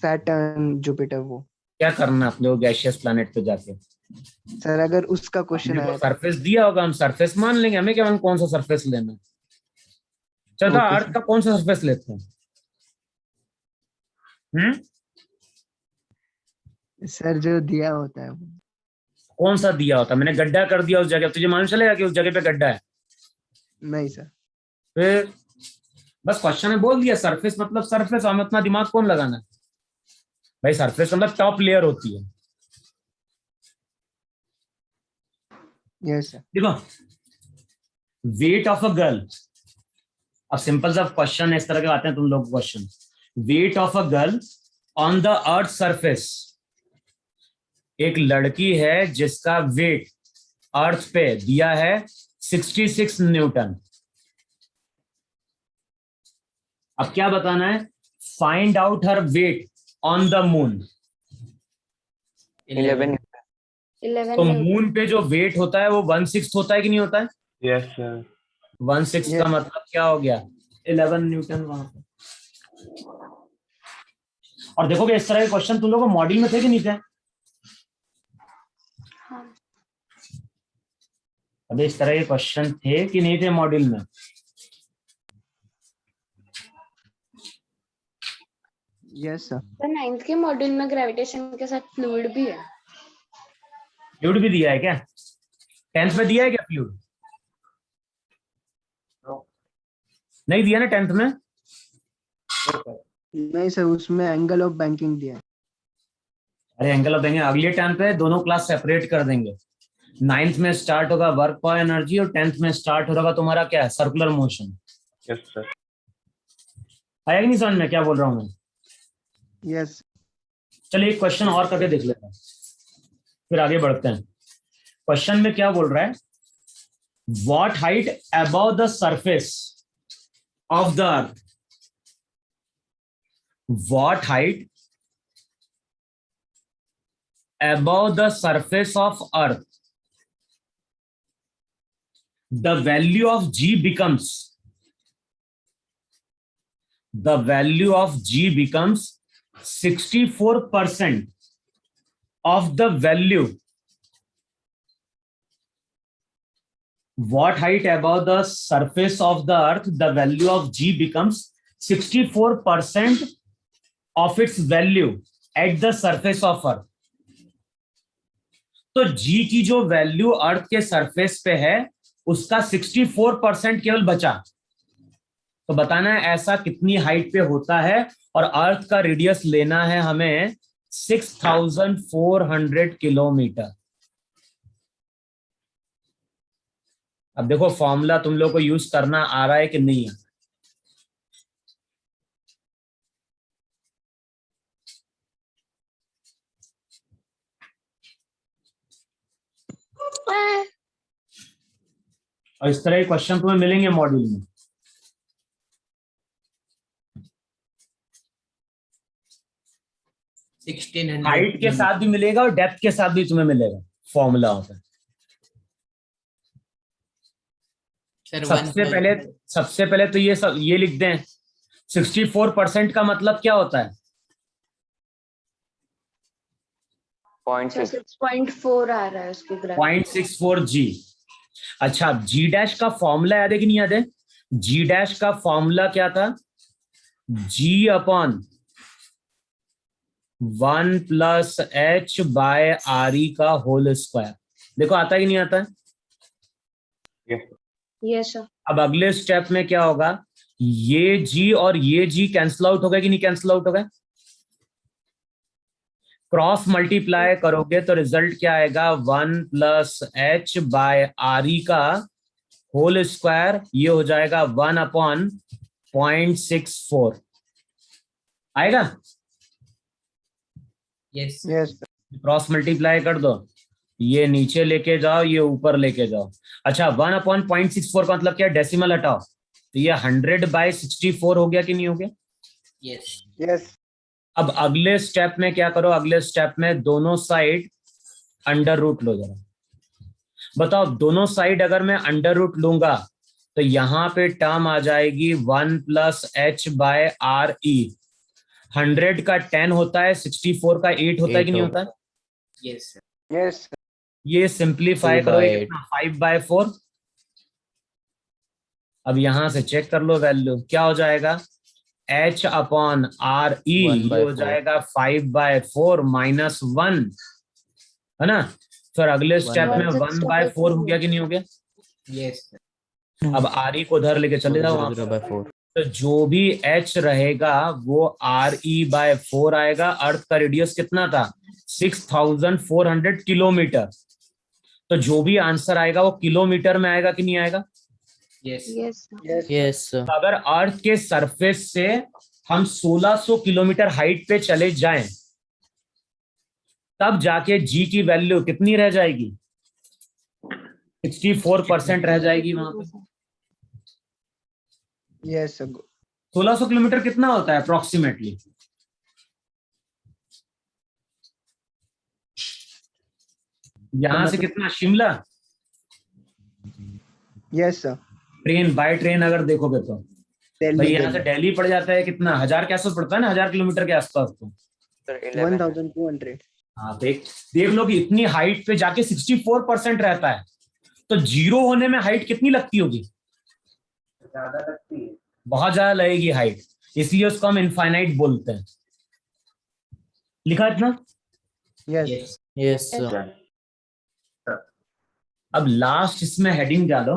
सैटर्न जुपिटर वो। क्या करना अपने वो गैशियस प्लैनेट पे जाके? सर अगर उसका क्वेश्चन आया तो सरफेस दिया होगा, हम सरफेस मान लेंगे, हमें क्या, हम कौन सा सरफेस लेना है? चलो ओके अर्थ का कौन सा सरफेस लेते हैं? सर, जो दिया होता है वो। कौन सा दिया होता है? मैंने गड्ढा कर दिया उस जगह, तुझे मालूम चलेगा कि उस जगह पे गड्ढा है? नहीं सर। फिर बस क्वेश्चन में बोल दिया सरफेस मतलब सरफेस, हमें उतना दिमाग कौन लगाना है भाई? सरफेस मतलब टॉप लेयर होती है। Yes sir. देखो, वेट ऑफ अ गर्ल, अब सिंपल सा क्वेश्चन इस तरह के आते हैं तुम लोग question. Weight of a girl on the earth surface, एक लड़की है जिसका वेट अर्थ पे दिया है 66 न्यूटन। अब क्या बताना है? Find out her weight on the moon. 11. 11 तो न्यूटन। मून पे जो वेट होता है वो 1/6 होता है कि नहीं होता है? Yes sir. 1/6 का Yes. मतलब क्या हो गया? 11 न्यूटन वहां पे। और देखोगे इस तरह के क्वेश्चन तुम लोगों को मॉडल में थे कि नहीं थे? हाँ। अबे इस तरह के क्वेश्चन थे कि नहीं थे मॉडल में? Yes sir. तो 9th के मॉड्यूल में ग्रेविटेशन के साथ फ्लूइड भी है। फ्लूइड भी दिया है क्या? 10th में दिया है क्या फ्लूइड? नहीं दिया ना 10th में? नहीं सर, उसमें एंगल ऑफ बैंकिंग दिया है। अरे एंगल ऑफ देंगे अगले टाइम पे, दोनों क्लास सेपरेट कर देंगे। 9th में स्टार्ट होगा वर्क पर एनर्जी और 10th में स्टार्ट होगा तुम्हारा क्या है? Circular motion. Yes sir. आया कि नहीं समझ में क्या बोल रहा हूं मैं? यस। चलिए एक क्वेश्चन और करके देख लेते हैं, फिर आगे बढ़ते हैं। क्वेश्चन में क्या बोल रहा है? What height above the surface of the earth, what height above the surface of earth the value of g becomes 64% of the value. What height above the surface of the earth the value of g becomes 64% of its value at the surface of earth. तो g की जो वैल्यू अर्थ के सरफेस पे है उसका 64% केवल बचा। तो बताना है ऐसा कितनी हाइट पे होता है, और अर्थ का रेडियस लेना है हमें 6400 किलोमीटर। अब देखो फॉर्मूला तुम लोग को यूज करना आ रहा है कि नहीं है? और इस तरह के क्वेश्चन तुम्हें मिलेंगे मॉड्यूल में। हाइट के साथ भी मिलेगा और डेप्थ के साथ भी तुम्हें मिलेगा फॉर्मूला होता है। सबसे पहले तो ये लिख दें, 64% का मतलब क्या होता है? 0.6. 6.4 आ रहा है उसकी ग्राफ। 0.64 जी। अच्छा, जी डैश का फॉर्मूला याद है कि नहीं याद है? जी डैश का फॉर्मूला क्या था? G upon 1 plus h by r e का होल स्क्वायर। देखो आता है कि नहीं आता है? Yes sir. अब अगले स्टेप में क्या होगा? ये जी और ये जी कैंसिल आउट हो गया कि नहीं कैंसिल आउट हो गया? क्रॉस मल्टीप्लाई करोगे तो रिजल्ट क्या आएगा? 1 plus h by r e का होल स्क्वायर, ये हो जाएगा 1 अपॉन 0.64 आएगा। यस यस क्रॉस मल्टीप्लाई कर दो, ये नीचे लेके जाओ, ये ऊपर लेके जाओ। अच्छा, 1 अपॉन 0.64 का मतलब क्या? डेसिमल हटाओ, तो ये 100/64 हो गया कि नहीं हो गया? यस यस अब अगले स्टेप में क्या करो? अगले स्टेप में दोनों साइड अंडर रूट लो जरा। बताओ, दोनों साइड अगर मैं अंडर रूट लूंगा तो यहां पे टर्म आ जाएगी 1 plus h by r e. 100 का 10 होता है, 64 का 8 होता है कि नहीं होता है? यस यस ये सिंप्लीफाई 2 करो, ये by कितना? 5/4। अब यहां से चेक कर लो वैल्यू क्या हो जाएगा? h अपॉन आर ई 1 ये by हो 4. जाएगा 5/4 माइनस 1, है ना? फिर अगले स्टेप में 1/4 हो गया कि नहीं हो गया? यस अब आर ई को उधर लेके चले जाओ वहां 0 पे। by 4. तो जो भी h रहेगा वो RE/4 आएगा। अर्थ का रेडियस कितना था? 6400 किलोमीटर। तो जो भी आंसर आएगा वो किलोमीटर में आएगा कि नहीं आएगा? Yes yes Yes sir. तो अगर अर्थ के सरफेस से हम 1600 किलोमीटर हाइट पे चले जाएं, तब जाके जी की वैल्यू कितनी रह जाएगी? 64% रह जाएगी वहां पे। यस 1600 किलोमीटर कितना होता है अप्रोक्सीमेटली? यहां से कितना? Shimla yes sir. Train, by train अगर देखोगे तो भाई यहाँ से दिल्ली दिल्ली पड़ जाता है कितना? 1000 के आसपास पड़ता है ना, 1000 किलोमीटर के आसपास। तो Sir, 11. 1200। हाँ, देख लो कि इतनी हाइट पे जाके 64% रहता है, तो जीरो होने में हाइट कितनी लगती होगी? ज्यादा लगती है, बहुत ज्यादा लगेगी हाइट, इसलिए उसको हम इनफाइनाइट बोलते हैं। लिखा इतना? Yes Yes sir. अब लास्ट इसमें हेडिंग डालो,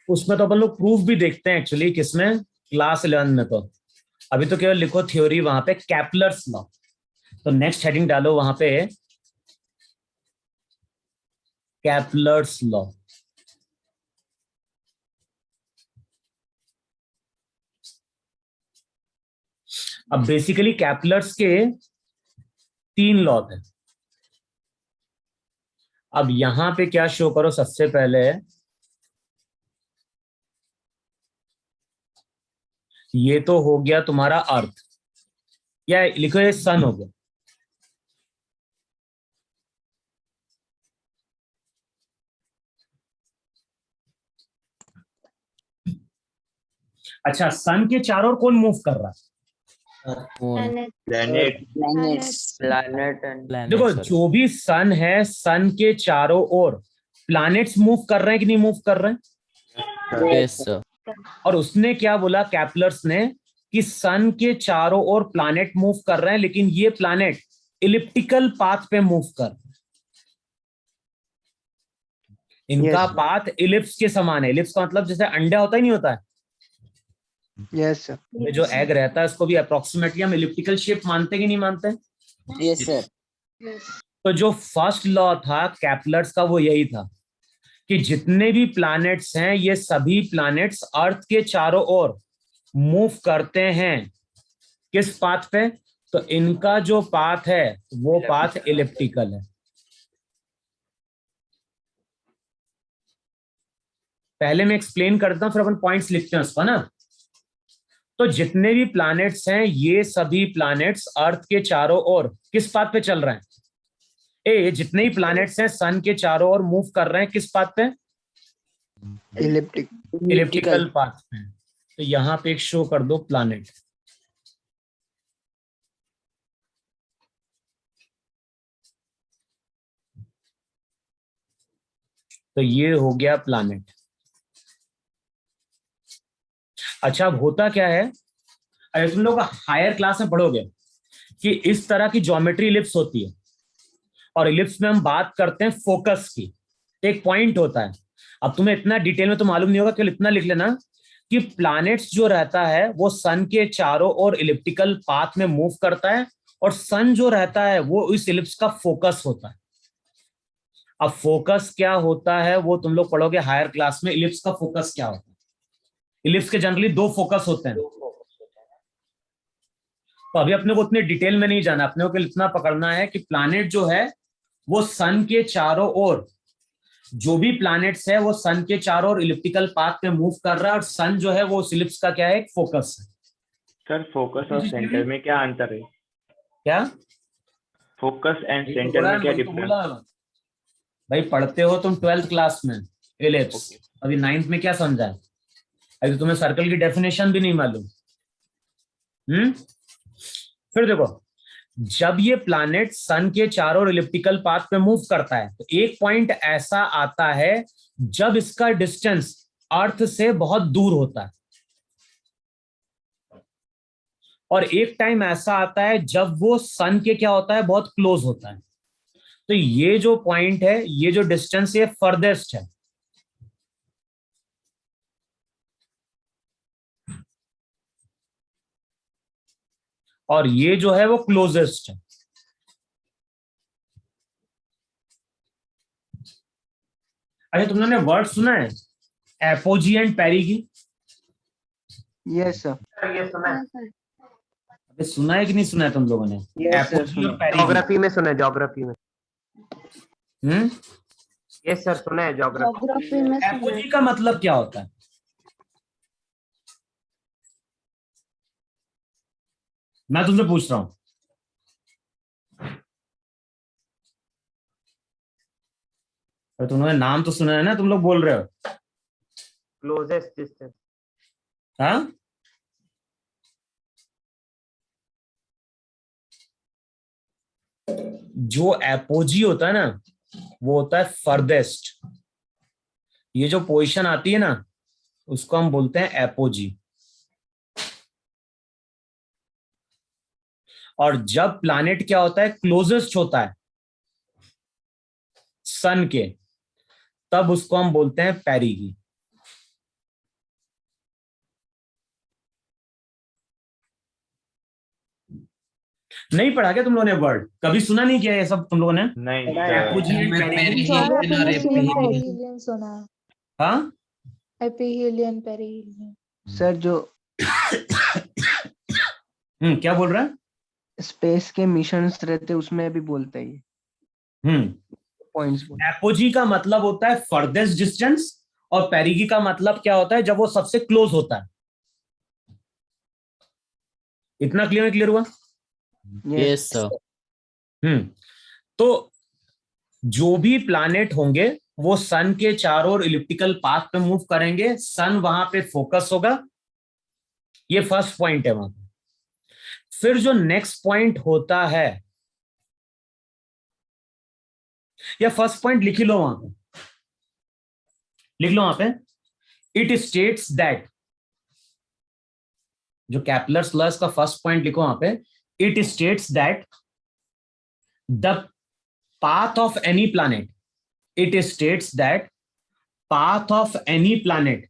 उसमें तो अपन लोग प्रूफ भी देखते हैं एक्चुअली। किसमें? क्लास 11 में। तो अभी तो केवल लिखो थ्योरी वहां पे, कैपलर्स लॉ। तो नेक्स्ट हेडिंग डालो वहां पे, कैपलर्स लॉ। अब बेसिकली कैपलर्स के 3 लॉ थे। अब यहां पे क्या शो करो सबसे पहले, ये तो हो गया तुम्हारा अर्थ, या लिखो ये सन हो गया। अच्छा, सन के चारों ओर कौन मूव कर रहा है? Moon. Planet and देखो, Planet sir. जो भी सन है, सन के चारों ओर प्लैनेट्स मूव कर रहे हैं कि नहीं मूव कर रहे हैं? Yes sir. और उसने क्या बोला कैपलर्स ने कि सन के चारों ओर प्लैनेट मूव कर रहे हैं, लेकिन ये प्लैनेट इलिप्टिकल पाथ पे मूव कर रहे हैं। इनका Yes. पाथ इलिप्स के समान है। इलिप्स का मतलब जैसे अंडा होता ही नहीं होता है, यस सर। ये जो एग रहता है उसको भी अप्रोक्सीमेटली हम इलिप्टिकल शेप मानते कि नहीं मानते? yes sir. तो जो फर्स्ट लॉ था कैपलर्स का वो यही था कि जितने भी प्लैनेट्स हैं ये सभी प्लैनेट्स अर्थ के चारों ओर मूव करते हैं। किस पाथ पे? तो इनका जो पाथ है वो पाथ इलिप्टिकल है। पहले मैं एक्सप्लेन करता हूं, फिर अपन पॉइंट्स लिखते हैं उसको ना। तो जितने भी प्लैनेट्स हैं ये सभी प्लैनेट्स अर्थ के चारों ओर किस पाथ पे चल रहे हैं? जितने ही प्लैनेट्स हैं सन के चारों ओर मूव कर रहे हैं किस पाथ पे? इलिप्टिक इलिप्टिकल पाथ पे। तो यहां पे एक शो कर दो प्लैनेट। तो ये हो गया प्लैनेट। अच्छा, अब होता क्या है, अगर तुम लोग हायर क्लास में पढ़ोगे कि इस तरह की ज्योमेट्री इलिप्स होती है, और इलिप्स में हम बात करते हैं फोकस की, एक पॉइंट होता है। अब तुम्हें इतना डिटेल में तो मालूम नहीं होगा, केवल इतना लिख लेना कि प्लैनेट्स जो रहता है वो सन के चारों ओर इलिप्टिकल पाथ में मूव करता है, और सन जो रहता है वो इस इलिप्स का फोकस होता है। अब फोकस क्या होता है वो तुम लोग पढ़ोगे हायर क्लास में, इलिप्स का फोकस क्या होता है। इलिप्स के जनरली दो फोकस होते हैं, तो अभी अपने को उतने डिटेल में नहीं जाना, अपने को इतना पकड़ना है कि प्लैनेट जो है वो सन के चारों ओर, जो भी प्लैनेट्स है वो सन के चारों ओर इलिप्टिकल पाथ पे मूव कर रहा है, और सन जो है वो उस इलिप्स का क्या है, एक फोकस है। सर फोकस और सेंटर में क्या अंतर है? क्या फोकस एंड सेंटर में क्या डिफरेंस? भाई पढ़ते हो तुम 12th क्लास में इलिप्स, अभी 9th में क्या समझा है? अभी तो तुम्हें सर्कल की डेफिनेशन भी नहीं मालूम। फिर देखो, जब ये प्लैनेट सन के चारों इलिप्टिकल पाथ पे मूव करता है तो एक पॉइंट ऐसा आता है जब इसका डिस्टेंस अर्थ से बहुत दूर होता है, और एक टाइम ऐसा आता है जब वो सन के क्या होता है, बहुत क्लोज होता है। तो ये जो पॉइंट है, ये जो डिस्टेंस ये फर्देस्ट है, और ये जो है वो क्लोजेस्ट है। अच्छा, तुम लोगों ने वर्ड सुना है apogee and perigee? Yes sir. ये सुना है। अबे सुना है कि नहीं सुना है तुम लोगों ने? यस सर, एपोजी और सुना। पेरिगी। ज्योग्राफी में सुना है, ज्योग्राफी में। हम्म यस सर, सुना है ज्योग्राफी। ज्योग्राफी में सुना एपोजी है। का मतलब क्या होता है? मैं तुमसे पूछ रहा हूं। तो तुमने नाम तो सुना है ना, तुम लोग बोल रहे हो? Closest distance. हाँ, जो एपोजी होता है ना वो होता है फर्देस्ट। ये जो पोजीशन आती है ना उसको हम बोलते हैं एपोजी। और जब प्लैनेट क्या होता है, क्लोजेस्ट होता है सन के, तब उसको हम बोलते हैं पेरिगी। नहीं पढ़ा क्या तुम लोगों ने वर्ड? कभी सुना नहीं किया ये सब तुम लोगों ने? नहीं एपोजी एंड मैं पेरिगी। पेरिहीलियन और एपिहीलियन। पेरिहीलियन सुना है। हाँ, एपिहीलियन पेरिहीलियन। सर जो क्या बोल रहा है? स्पेस के मिशंस रहते उसमें भी बोलते हैं ये पॉइंट्स। एपोजी का मतलब होता है फर्देस्ट डिस्टेंस, और पेरिगी का मतलब क्या होता है, जब वो सबसे क्लोज होता है। इतना क्लियर हुआ? Yes sir. तो जो भी प्लैनेट होंगे वो सन के चारों ओर इलिप्टिकल पाथ पे मूव करेंगे, सन वहां पे फोकस होगा। ये फर्स्ट पॉइंट है वहां पे। फिर जो नेक्स्ट पॉइंट होता है, या फर्स्ट पॉइंट लिख लो वहां पे, लिख लो वहां पे, इट स्टेट्स दैट, जो कैप्लर्स लॉ का फर्स्ट पॉइंट लिखो वहां पे, it states that the path of any planet, it states that path of any planet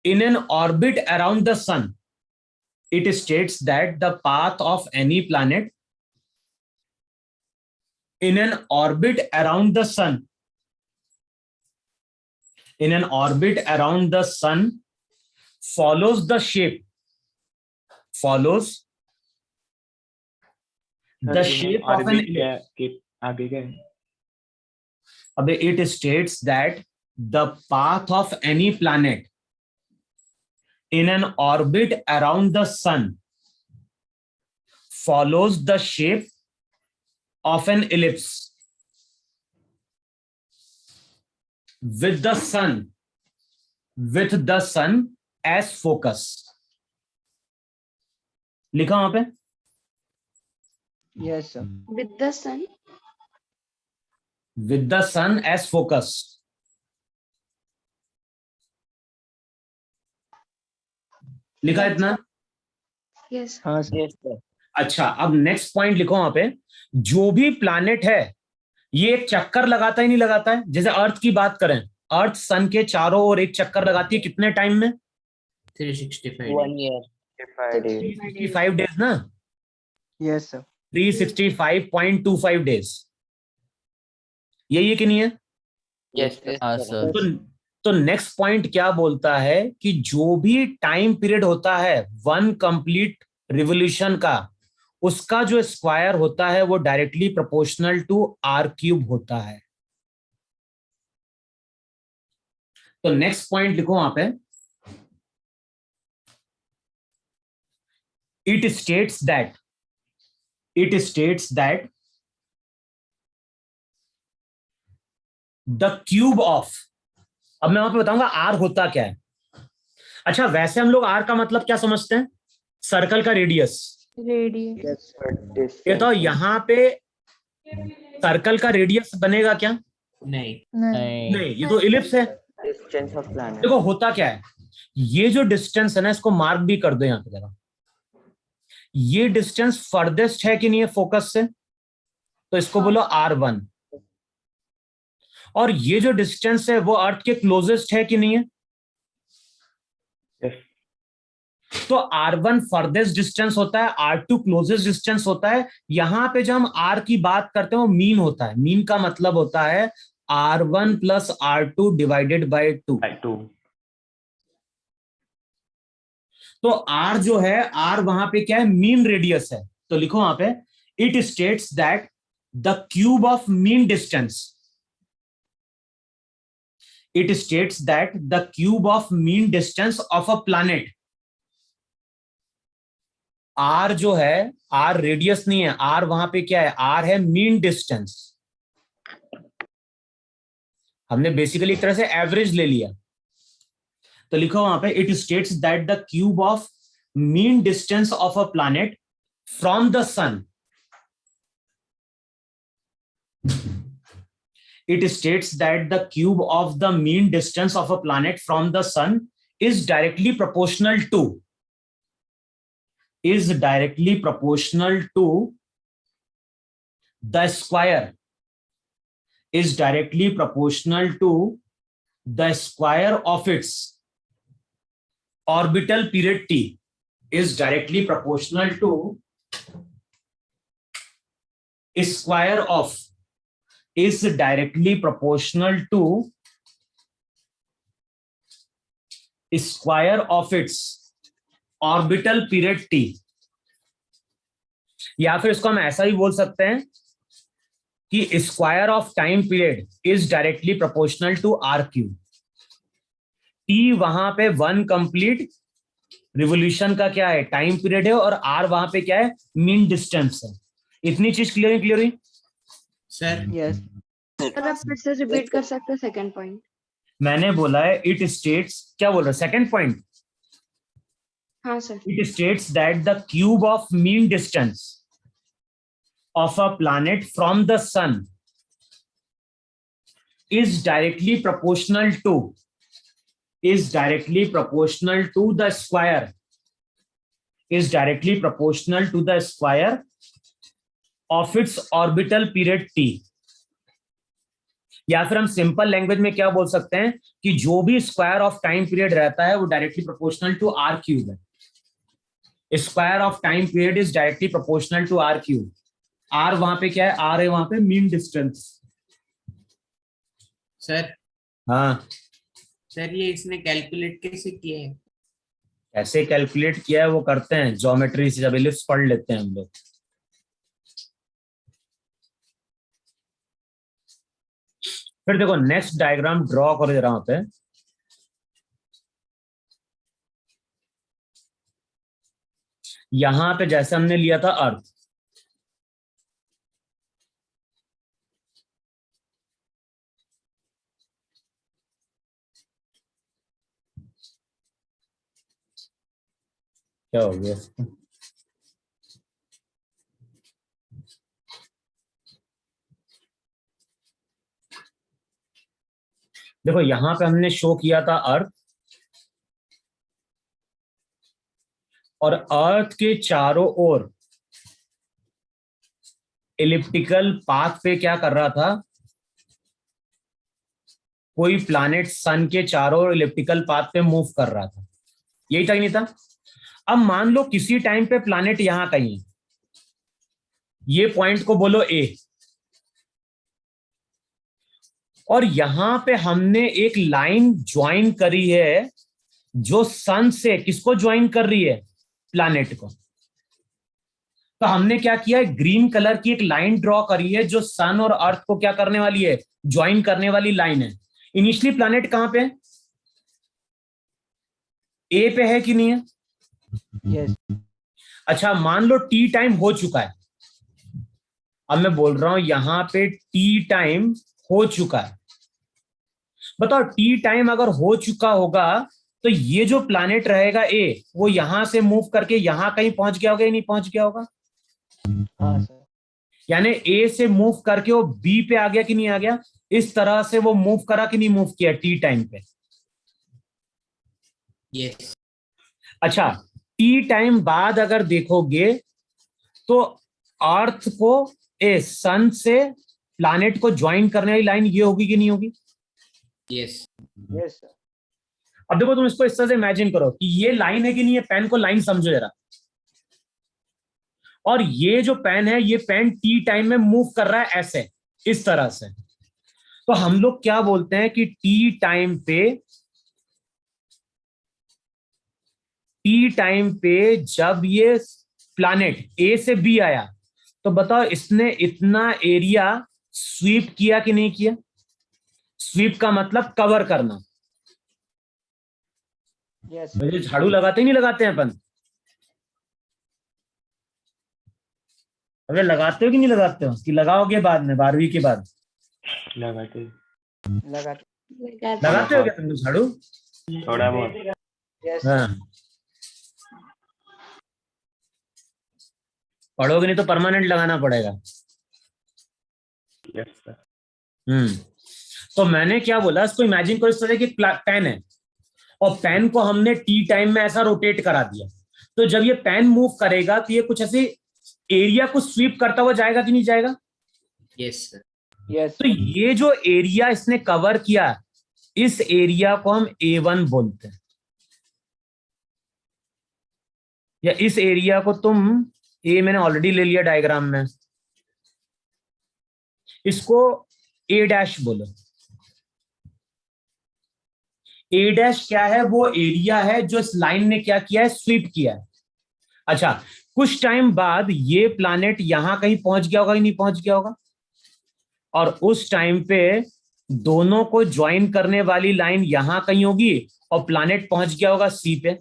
in an orbit around the sun, it states that the path of any planet in an orbit around the sun, follows the shape of an ellipse. आगे गए। अब it states that the path of any planet in an orbit around the sun follows the shape of an ellipse with the sun as focus. लिखा वहां पे? Yes, sir. With the sun. With the sun as focus. लिखा है इतना? Yes. हाँ सर. Yes, sir. अच्छा, अब नेक्स्ट पॉइंट लिखो वहां पे, जो भी प्लैनेट है ये एक चक्कर लगाता ही नहीं लगाता है? जैसे अर्थ की बात करें, अर्थ सन के चारों ओर एक चक्कर लगाती है कितने टाइम में? 365 1 year. 5 days. 365 डेज ना? Yes, sir. 365.25 डेज. यही है कि नहीं है? Yes, yes, हाँ sir. सर. तो नेक्स्ट पॉइंट क्या बोलता है कि जो भी टाइम पीरियड होता है वन कंप्लीट रिवोल्यूशन का, उसका जो स्क्वायर होता है वो directly proportional to r cube होता है. तो नेक्स्ट पॉइंट लिखो वहां पे, it states that the cube of, अब मैं वहां पे बताऊंगा आर होता क्या है. अच्छा, वैसे हम लोग आर का मतलब क्या समझते हैं? सर्कल का रेडियस. Radius. Yes, sir. ये तो यहाँ पे सर्कल का रेडियस बनेगा क्या? नहीं नहीं. नहीं, ये तो इलिप्स है. Distance of planet. देखो होता क्या है, ये जो डिस्टेंस है ना, इसको मार्क भी कर दो यहाँ पे जरा. ये डिस्टेंस फर्देस्ट है कि नहीं है फोकस से? तो इसको बोलो R1. और ये जो डिस्टेंस है वो अर्थ के क्लोजेस्ट है कि नहीं है? Yes. तो R1 फर्देस्ट डिस्टेंस होता है, R2 क्लोजेस्ट डिस्टेंस होता है. यहां पे जब हम R की बात करते हैं वो मीन होता है. मीन का मतलब होता है R1 plus R2 divided by 2. By 2. तो R जो है, R वहां पे क्या है? मीन रेडियस है. तो लिखो वहां पे, it states that the cube of mean distance, it states that the cube of mean distance of a planet, r जो है, r रेडियस नहीं है, r वहां पे क्या है? r है मीन डिस्टेंस. हमने बेसिकली एक तरह से एवरेज ले लिया. तो लिखो वहां पे, it states that the cube of mean distance of a planet from the sun, it states that the cube of the mean distance of a planet from the sun is directly proportional to the square, is directly proportional to the square of its orbital period t, is directly proportional to square of, is directly proportional to square of its orbital period t. या फिर इसको हम ऐसा भी बोल सकते हैं कि square of time period is directly proportional to r cube. T वहां पे वन कंप्लीट रिवोल्यूशन का क्या है? टाइम पीरियड है. और आर वहां पे क्या है? मीन डिस्टेंस है. इतनी चीज क्लियर हुई? सर. Yes. सर आप फिर से रिपीट कर सकते हैं सेकंड पॉइंट? मैंने बोला है इट स्टेट्स, क्या बोल रहा है सेकंड पॉइंट? हाँ sir. It states that the cube of mean distance of a planet from the sun is directly proportional to the square, is directly proportional to the square of its orbital period t. या फिर हम सिंपल लैंग्वेज में क्या बोल सकते हैं कि जो भी स्क्वायर ऑफ टाइम पीरियड रहता है वो directly proportional to r cube है. Square of time period is directly proportional to r cube. R वहां पे क्या है? आर है वहां पे मीन डिस्टेंस. सर. हाँ, सर ये इसने कैलकुलेट कैसे किया है? कैसे कैलकुलेट किया है वो करते हैं ज्योमेट्री से, जब इलिप्स पढ़ लेते हैं हम लोग. फिर देखो नेक्स्ट डायग्राम ड्रॉ करो जरा वहां पे. यहां पे जैसे हमने लिया था अर्थ, क्या हो गया? देखो यहां पे हमने शो किया था अर्थ, और अर्थ के चारों ओर एलिप्टिकल पाथ पे क्या कर रहा था, कोई प्लैनेट सन के चारों ओर एलिप्टिकल पाथ पे मूव कर रहा था, यही था कि नहीं था? अब मान लो किसी टाइम पे प्लैनेट यहां कहीं है, ये पॉइंट को बोलो ए, और यहां पे हमने एक लाइन ज्वाइन करी है जो सन से किसको ज्वाइन कर रही है, प्लैनेट को। तो हमने क्या किया है, ग्रीन कलर की एक लाइन ड्रॉ करी है जो सन और अर्थ को क्या करने वाली है, ज्वाइन करने वाली लाइन है। इनिशियली प्लैनेट कहां पे है, ए पे है कि नहीं है? यस। अच्छा मान लो टी टाइम हो चुका है, अब मैं बोल रहा हूं यहां पे टी टाइम हो चुका है। बताओ टी टाइम अगर हो चुका होगा तो ये जो प्लैनेट रहेगा ए, वो यहां से मूव करके यहां कहीं पहुंच गया होगा या नहीं पहुंच गया होगा? हाँ सर। यानी ए से मूव करके वो बी पे आ गया कि नहीं आ गया? इस तरह से वो मूव करा कि नहीं मूव किया टी टाइम पे? यस। अच्छा टी टाइम बाद अगर देखोगे तो अर्थ को सन से प्लैनेट को ज्वाइन करने वाली लाइन ये होगी कि नहीं होगी? यस। Yes sir. अब देखो तुम इसको इस तरह से इमेजिन करो कि ये लाइन है कि नहीं, ये पेन को लाइन समझो जरा, और ये जो पेन है ये पेन टी टाइम में मूव कर रहा है ऐसे, इस तरह से। तो हम लोग क्या बोलते हैं कि टी टाइम पे जब ये प्लैनेट ए से बी आया तो बताओ इसने इतना एरिया स्वीप किया कि नहीं किया? स्वीप का मतलब कवर करना। यस। मुझे झाड़ू लगाते ही नहीं लगाते हैं अपन? अरे लगाते हो कि नहीं लगाते हो, कि लगाओगे बाद में 12वीं के बाद? लगाते लगाते हो क्या तुम झाड़ू? थोड़ा बहुत। यस। हाँ। पढ़ोगे नहीं तो परमानेंट लगाना पड़ेगा। Yes sir. तो मैंने क्या बोला, इसको इमेजिन करो इस तरह की पेन है, और पेन को हमने टी टाइम में ऐसा रोटेट करा दिया, तो जब ये पेन मूव करेगा तो ये कुछ ऐसे एरिया को स्वीप करता हुआ जाएगा कि नहीं जाएगा? Yes sir. यस। तो ये जो एरिया इसने कवर किया, इस एरिया को हम A1 बोलते हैं, या इस एरिया को तुम ए, मैंने ऑलरेडी ले लिया डायग्राम में, इसको A' बोलो। A' क्या है, वो एरिया है जो इस लाइन ने क्या किया है, स्वीप किया है। अच्छा कुछ टाइम बाद ये प्लैनेट यहां कहीं पहुंच गया होगा कि नहीं पहुंच गया होगा, और उस टाइम पे दोनों को ज्वाइन करने वाली लाइन यहां कहीं होगी और प्लैनेट पहुंच गया होगा सी पे।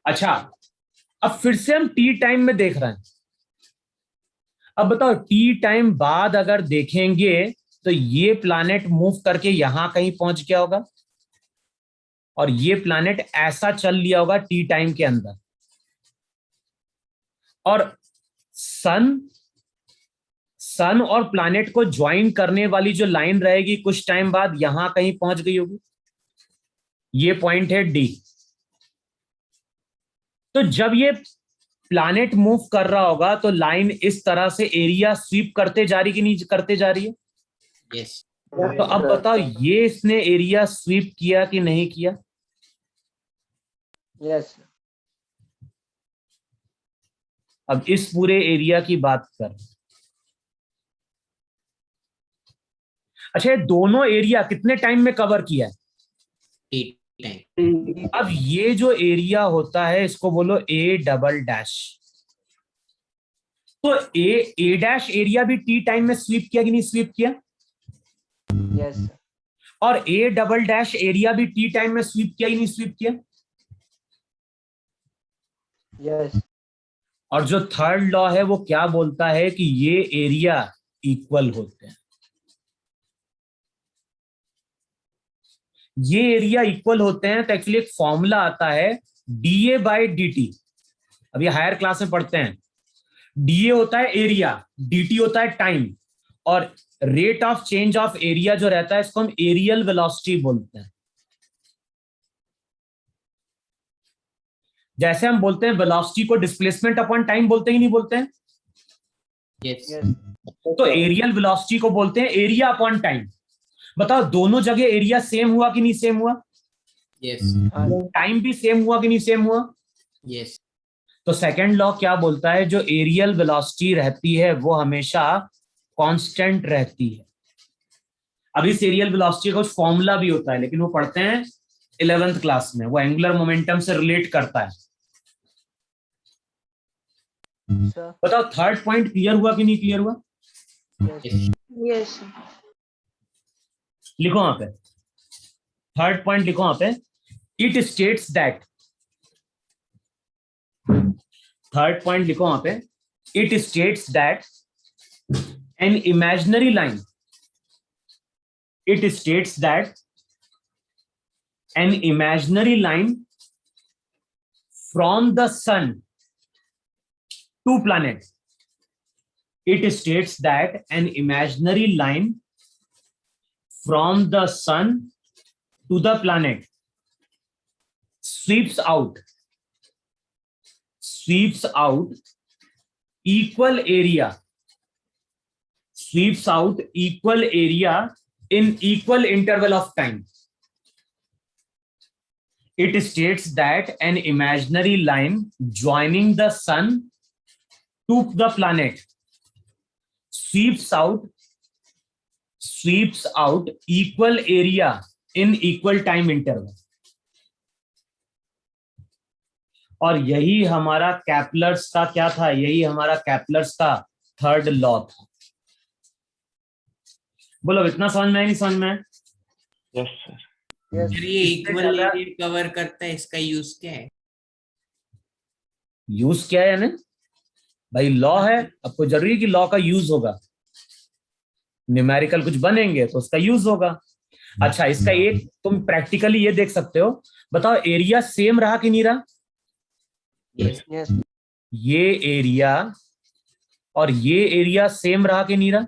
अच्छा अब फिर से हम टी टाइम में देख रहे हैं। अब बताओ टी टाइम बाद अगर देखेंगे तो ये प्लैनेट मूव करके यहां कहीं पहुंच गया होगा, और ये प्लैनेट ऐसा चल लिया होगा टी टाइम के अंदर, और सन और प्लैनेट को ज्वाइन करने वाली जो लाइन रहेगी कुछ टाइम बाद यहां कहीं पहुंच गई होगी। ये पॉइंट है डी। तो जब ये प्लैनेट मूव कर रहा होगा तो लाइन इस तरह से एरिया स्वीप करते जा रही कि नहीं करते जा रही है? यस। तो अब बताओ ये इसने एरिया स्वीप किया कि नहीं किया? यस। अब इस पूरे एरिया की बात कर। अच्छा ये दोनों एरिया कितने टाइम में कवर किया है? T time. अब ये जो एरिया होता है इसको बोलो A'। तो A' एरिया भी टी टाइम में स्वीप किया कि नहीं स्वीप किया? यस। और A" एरिया भी टी टाइम में स्वीप किया कि नहीं स्वीप किया? यस। और जो थर्ड लॉ है वो क्या बोलता है कि ये एरिया इक्वल होते हैं। ये एरिया इक्वल होते हैं तो एक्चुअली एक फॉर्मूला आता है dA/dt। अब ये हायर क्लास में पढ़ते हैं। dA होता है एरिया, dt होता है टाइम, और rate of change of area जो रहता है इसको हम एरियल वेलोसिटी बोलते हैं। जैसे हम बोलते हैं वेलोसिटी को डिस्प्लेसमेंट अपॉन टाइम बोलते ही नहीं बोलते हैं, यस तो एरियल वेलोसिटी को बोलते हैं एरिया अपॉन टाइम। बताओ दोनों जगह एरिया सेम हुआ कि नहीं सेम हुआ? यस टाइम भी सेम हुआ कि नहीं सेम हुआ? यस तो सेकंड लॉ क्या बोलता है? जो एरियल वेलोसिटी रहती है वो हमेशा कांस्टेंट रहती है। अभी इस एरियल वेलोसिटी का कुछ फॉर्मूला भी होता है लेकिन वो पढ़ते हैं 11th क्लास में, वो एंगुलर मोमेंटम से रिलेट करता है। सर बताओ थर्ड पॉइंट क्लियर हुआ कि नहीं क्लियर हुआ? यस लिखो वहां पे, थर्ड पॉइंट लिखो वहां पे। It states that, third point लिखो वहां पे, it states that an imaginary line, it states that an imaginary line from the sun to planet, it states that an imaginary line from the sun to the planet sweeps out equal area, sweeps out equal area in equal interval of time. It states that an imaginary line joining the sun to the planet sweeps out equal area in equal time interval. और यही हमारा कैपलर्स का क्या था? यही हमारा कैपलर्स का थर्ड लॉ था। बोलो इतना समझ में है नहीं समझ में है? Yes sir. सर ये इक्वल एरिया कवर करता है, इसका यूज क्या है? यूज क्या है यानी? भाई लॉ है, आपको जरूरी है कि लॉ का यूज होगा, न्यूमेरिकल कुछ बनेंगे तो उसका यूज होगा। अच्छा इसका एक तुम प्रैक्टिकली ये देख सकते हो, बताओ एरिया सेम रहा कि नहीं रहा? यस ये एरिया और ये एरिया सेम रहा कि नहीं रहा?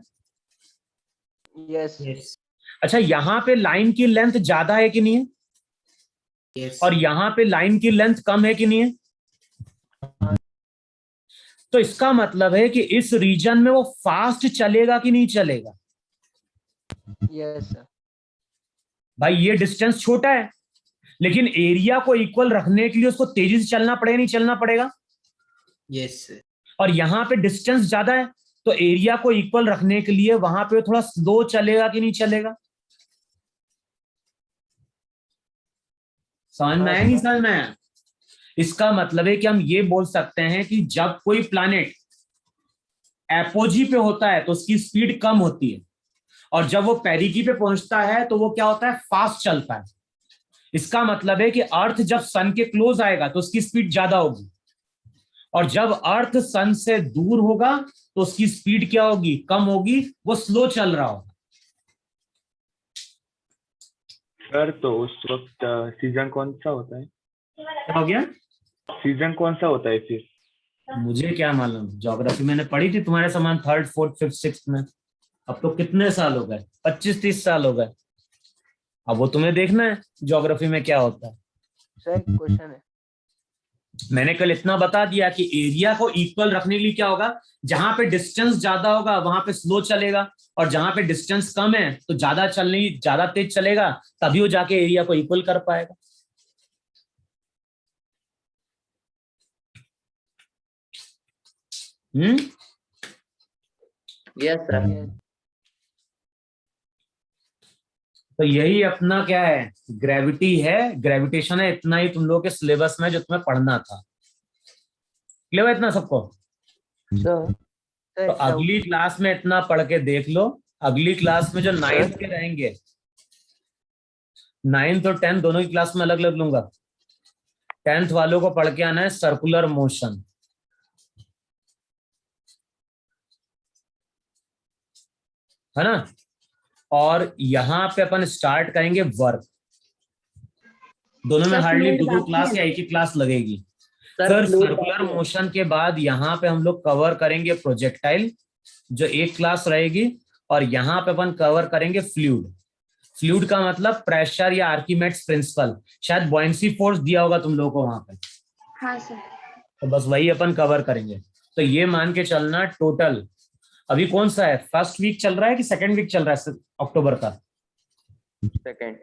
यस अच्छा यहां पे लाइन की लेंथ ज्यादा है कि नहीं है? यस और यहां पे लाइन की लेंथ कम है कि नहीं है? तो इसका मतलब है कि इस रीजन में वो फास्ट चलेगा कि नहीं चलेगा? यस सर भाई ये डिस्टेंस छोटा है लेकिन एरिया को इक्वल रखने के लिए उसको तेजी से चलना पड़ेगा नहीं चलना पड़ेगा? यस और यहां पे डिस्टेंस ज्यादा है तो एरिया को इक्वल रखने के लिए वहां पे थोड़ा स्लो चलेगा कि नहीं चलेगा? समझ में आया नहीं समझ में आया? इसका मतलब है कि हम ये बोल सकते हैं कि जब कोई प्लैनेट एपोजी पे होता है तो उसकी स्पीड कम होती है और जब वो पेरिगी पे पहुंचता है तो वो क्या होता है? फास्ट चलता है। इसका मतलब है कि अर्थ जब सन के क्लोज आएगा तो उसकी स्पीड ज्यादा होगी और जब अर्थ सन से दूर होगा तो उसकी स्पीड क्या होगी? कम होगी, वो स्लो चल रहा होगा। सर तो उस वक्त सीजन कौन सा होता है? क्या हो गया? सीजन कौन सा होता है फिर? मुझे क्या मालूम, ज्योग्राफी मैंने पढ़ी थी तुम्हारे समान थर्ड फोर्थ फिफ्थ सिक्स्थ में। अब तो कितने साल हो गए? 25-30 साल हो गए। अब वो तुम्हें देखना है ज्योग्राफी में क्या होता है। सर एक क्वेश्चन है। मैंने कल इतना बता दिया कि एरिया को इक्वल रखने के लिए क्या होगा? जहां पे डिस्टेंस ज्यादा होगा वहां पे स्लो चलेगा और जहां पे डिस्टेंस कम है तो ज्यादा तेज चलेगा, तभी वो जाके एरिया को इक्वल कर पाएगा। Yes sir. तो यही अपना क्या है? ग्रेविटी है, ग्रेविटेशन है। इतना ही तुम लोगों के सिलेबस में जो तुम्हें पढ़ना था। क्लियर है इतना सबको? सर तो अगली क्लास में इतना पढ़ के देख लो। अगली क्लास में जो 9th के रहेंगे, 9th और 10th दोनों की क्लास में अलग अलग लूंगा। 10th वालों को पढ़ के आना है सर्कुलर मोशन, है ना? और यहां पे अपन स्टार्ट करेंगे वर्क। दोनों में हार्डली 2 क्लास या एक ही क्लास लगेगी। फिर सर्कुलर मोशन के बाद यहाँ पे हम लोग कवर करेंगे प्रोजेक्टाइल, जो एक क्लास रहेगी। और यहाँ पे अपन कवर करेंगे फ्लूइड। फ्लूइड का मतलब प्रेशर या आर्किमेड्स प्रिंसिपल, शायद बॉयंसी फोर्स दिया होगा तुम लोगों को वहां पे, हाँ सर। तो बस वही अपन कवर करेंगे। तो ये मान के चलना टोटल अभी कौन सा है, फर्स्ट वीक चल रहा है कि सेकंड वीक चल रहा है अक्टूबर का? सेकंड।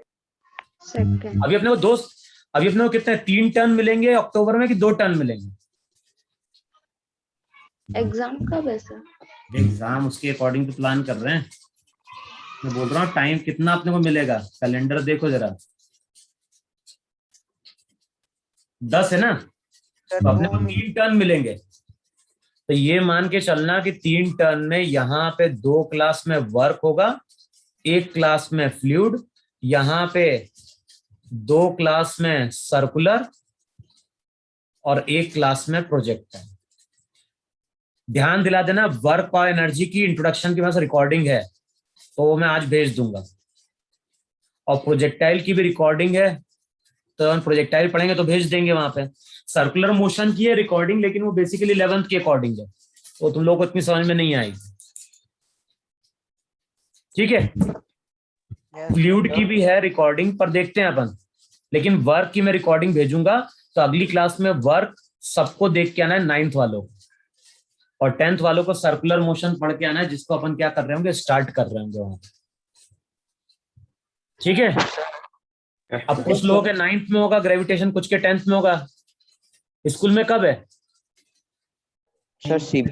सेकंड। अभी अपने को कितने 3 टर्न मिलेंगे अक्टूबर में कि 2 टर्न मिलेंगे? एग्जाम कब है सर? एग्जाम उसके अकॉर्डिंग तो प्लान कर रहे हैं। मैं बोल रहा हूँ टाइम कितना अपने को मिलेगा, कैलेंडर देखो जरा। 10 है ना, तो अपने को 3 टर्न मिलेंगे। तो ये मान के चलना कि 3 टर्न में यहाँ पे 2 क्लास में वर्क होगा, 1 क्लास में फ्लूइड, यहाँ पे 2 क्लास में सर्कुलर और 1 क्लास में प्रोजेक्टाइल। ध्यान दिला देना, वर्क और एनर्जी की इंट्रोडक्शन की पास रिकॉर्डिंग है तो वो मैं आज भेज दूंगा, और प्रोजेक्टाइल की भी रिकॉर्डिंग है तो हम प्रोजेक्टाइल पढ़ेंगे तो भेज देंगे वहां पे। सर्कुलर मोशन की है रिकॉर्डिंग, लेकिन वो बेसिकली 11th के अकॉर्डिंग है, वो तुम लोगों को इतनी समझ में नहीं आएगी। ठीक है, फ्लूइड की भी है रिकॉर्डिंग, पर देखते हैं अपन। लेकिन वर्क की मैं रिकॉर्डिंग भेजूंगा, तो अगली क्लास में वर्क सबको देख के आना है, 9th वालों को, और 10th वालों को सर्कुलर मोशन पढ़ के आना है, जिसको अपन क्या कर रहे होंगे, स्टार्ट कर रहे होंगे वहां। ठीक है, अब कुछ लोगों के 9th में होगा ग्रेविटेशन, कुछ के 10th में होगा। स्कूल में कब है? Sir CB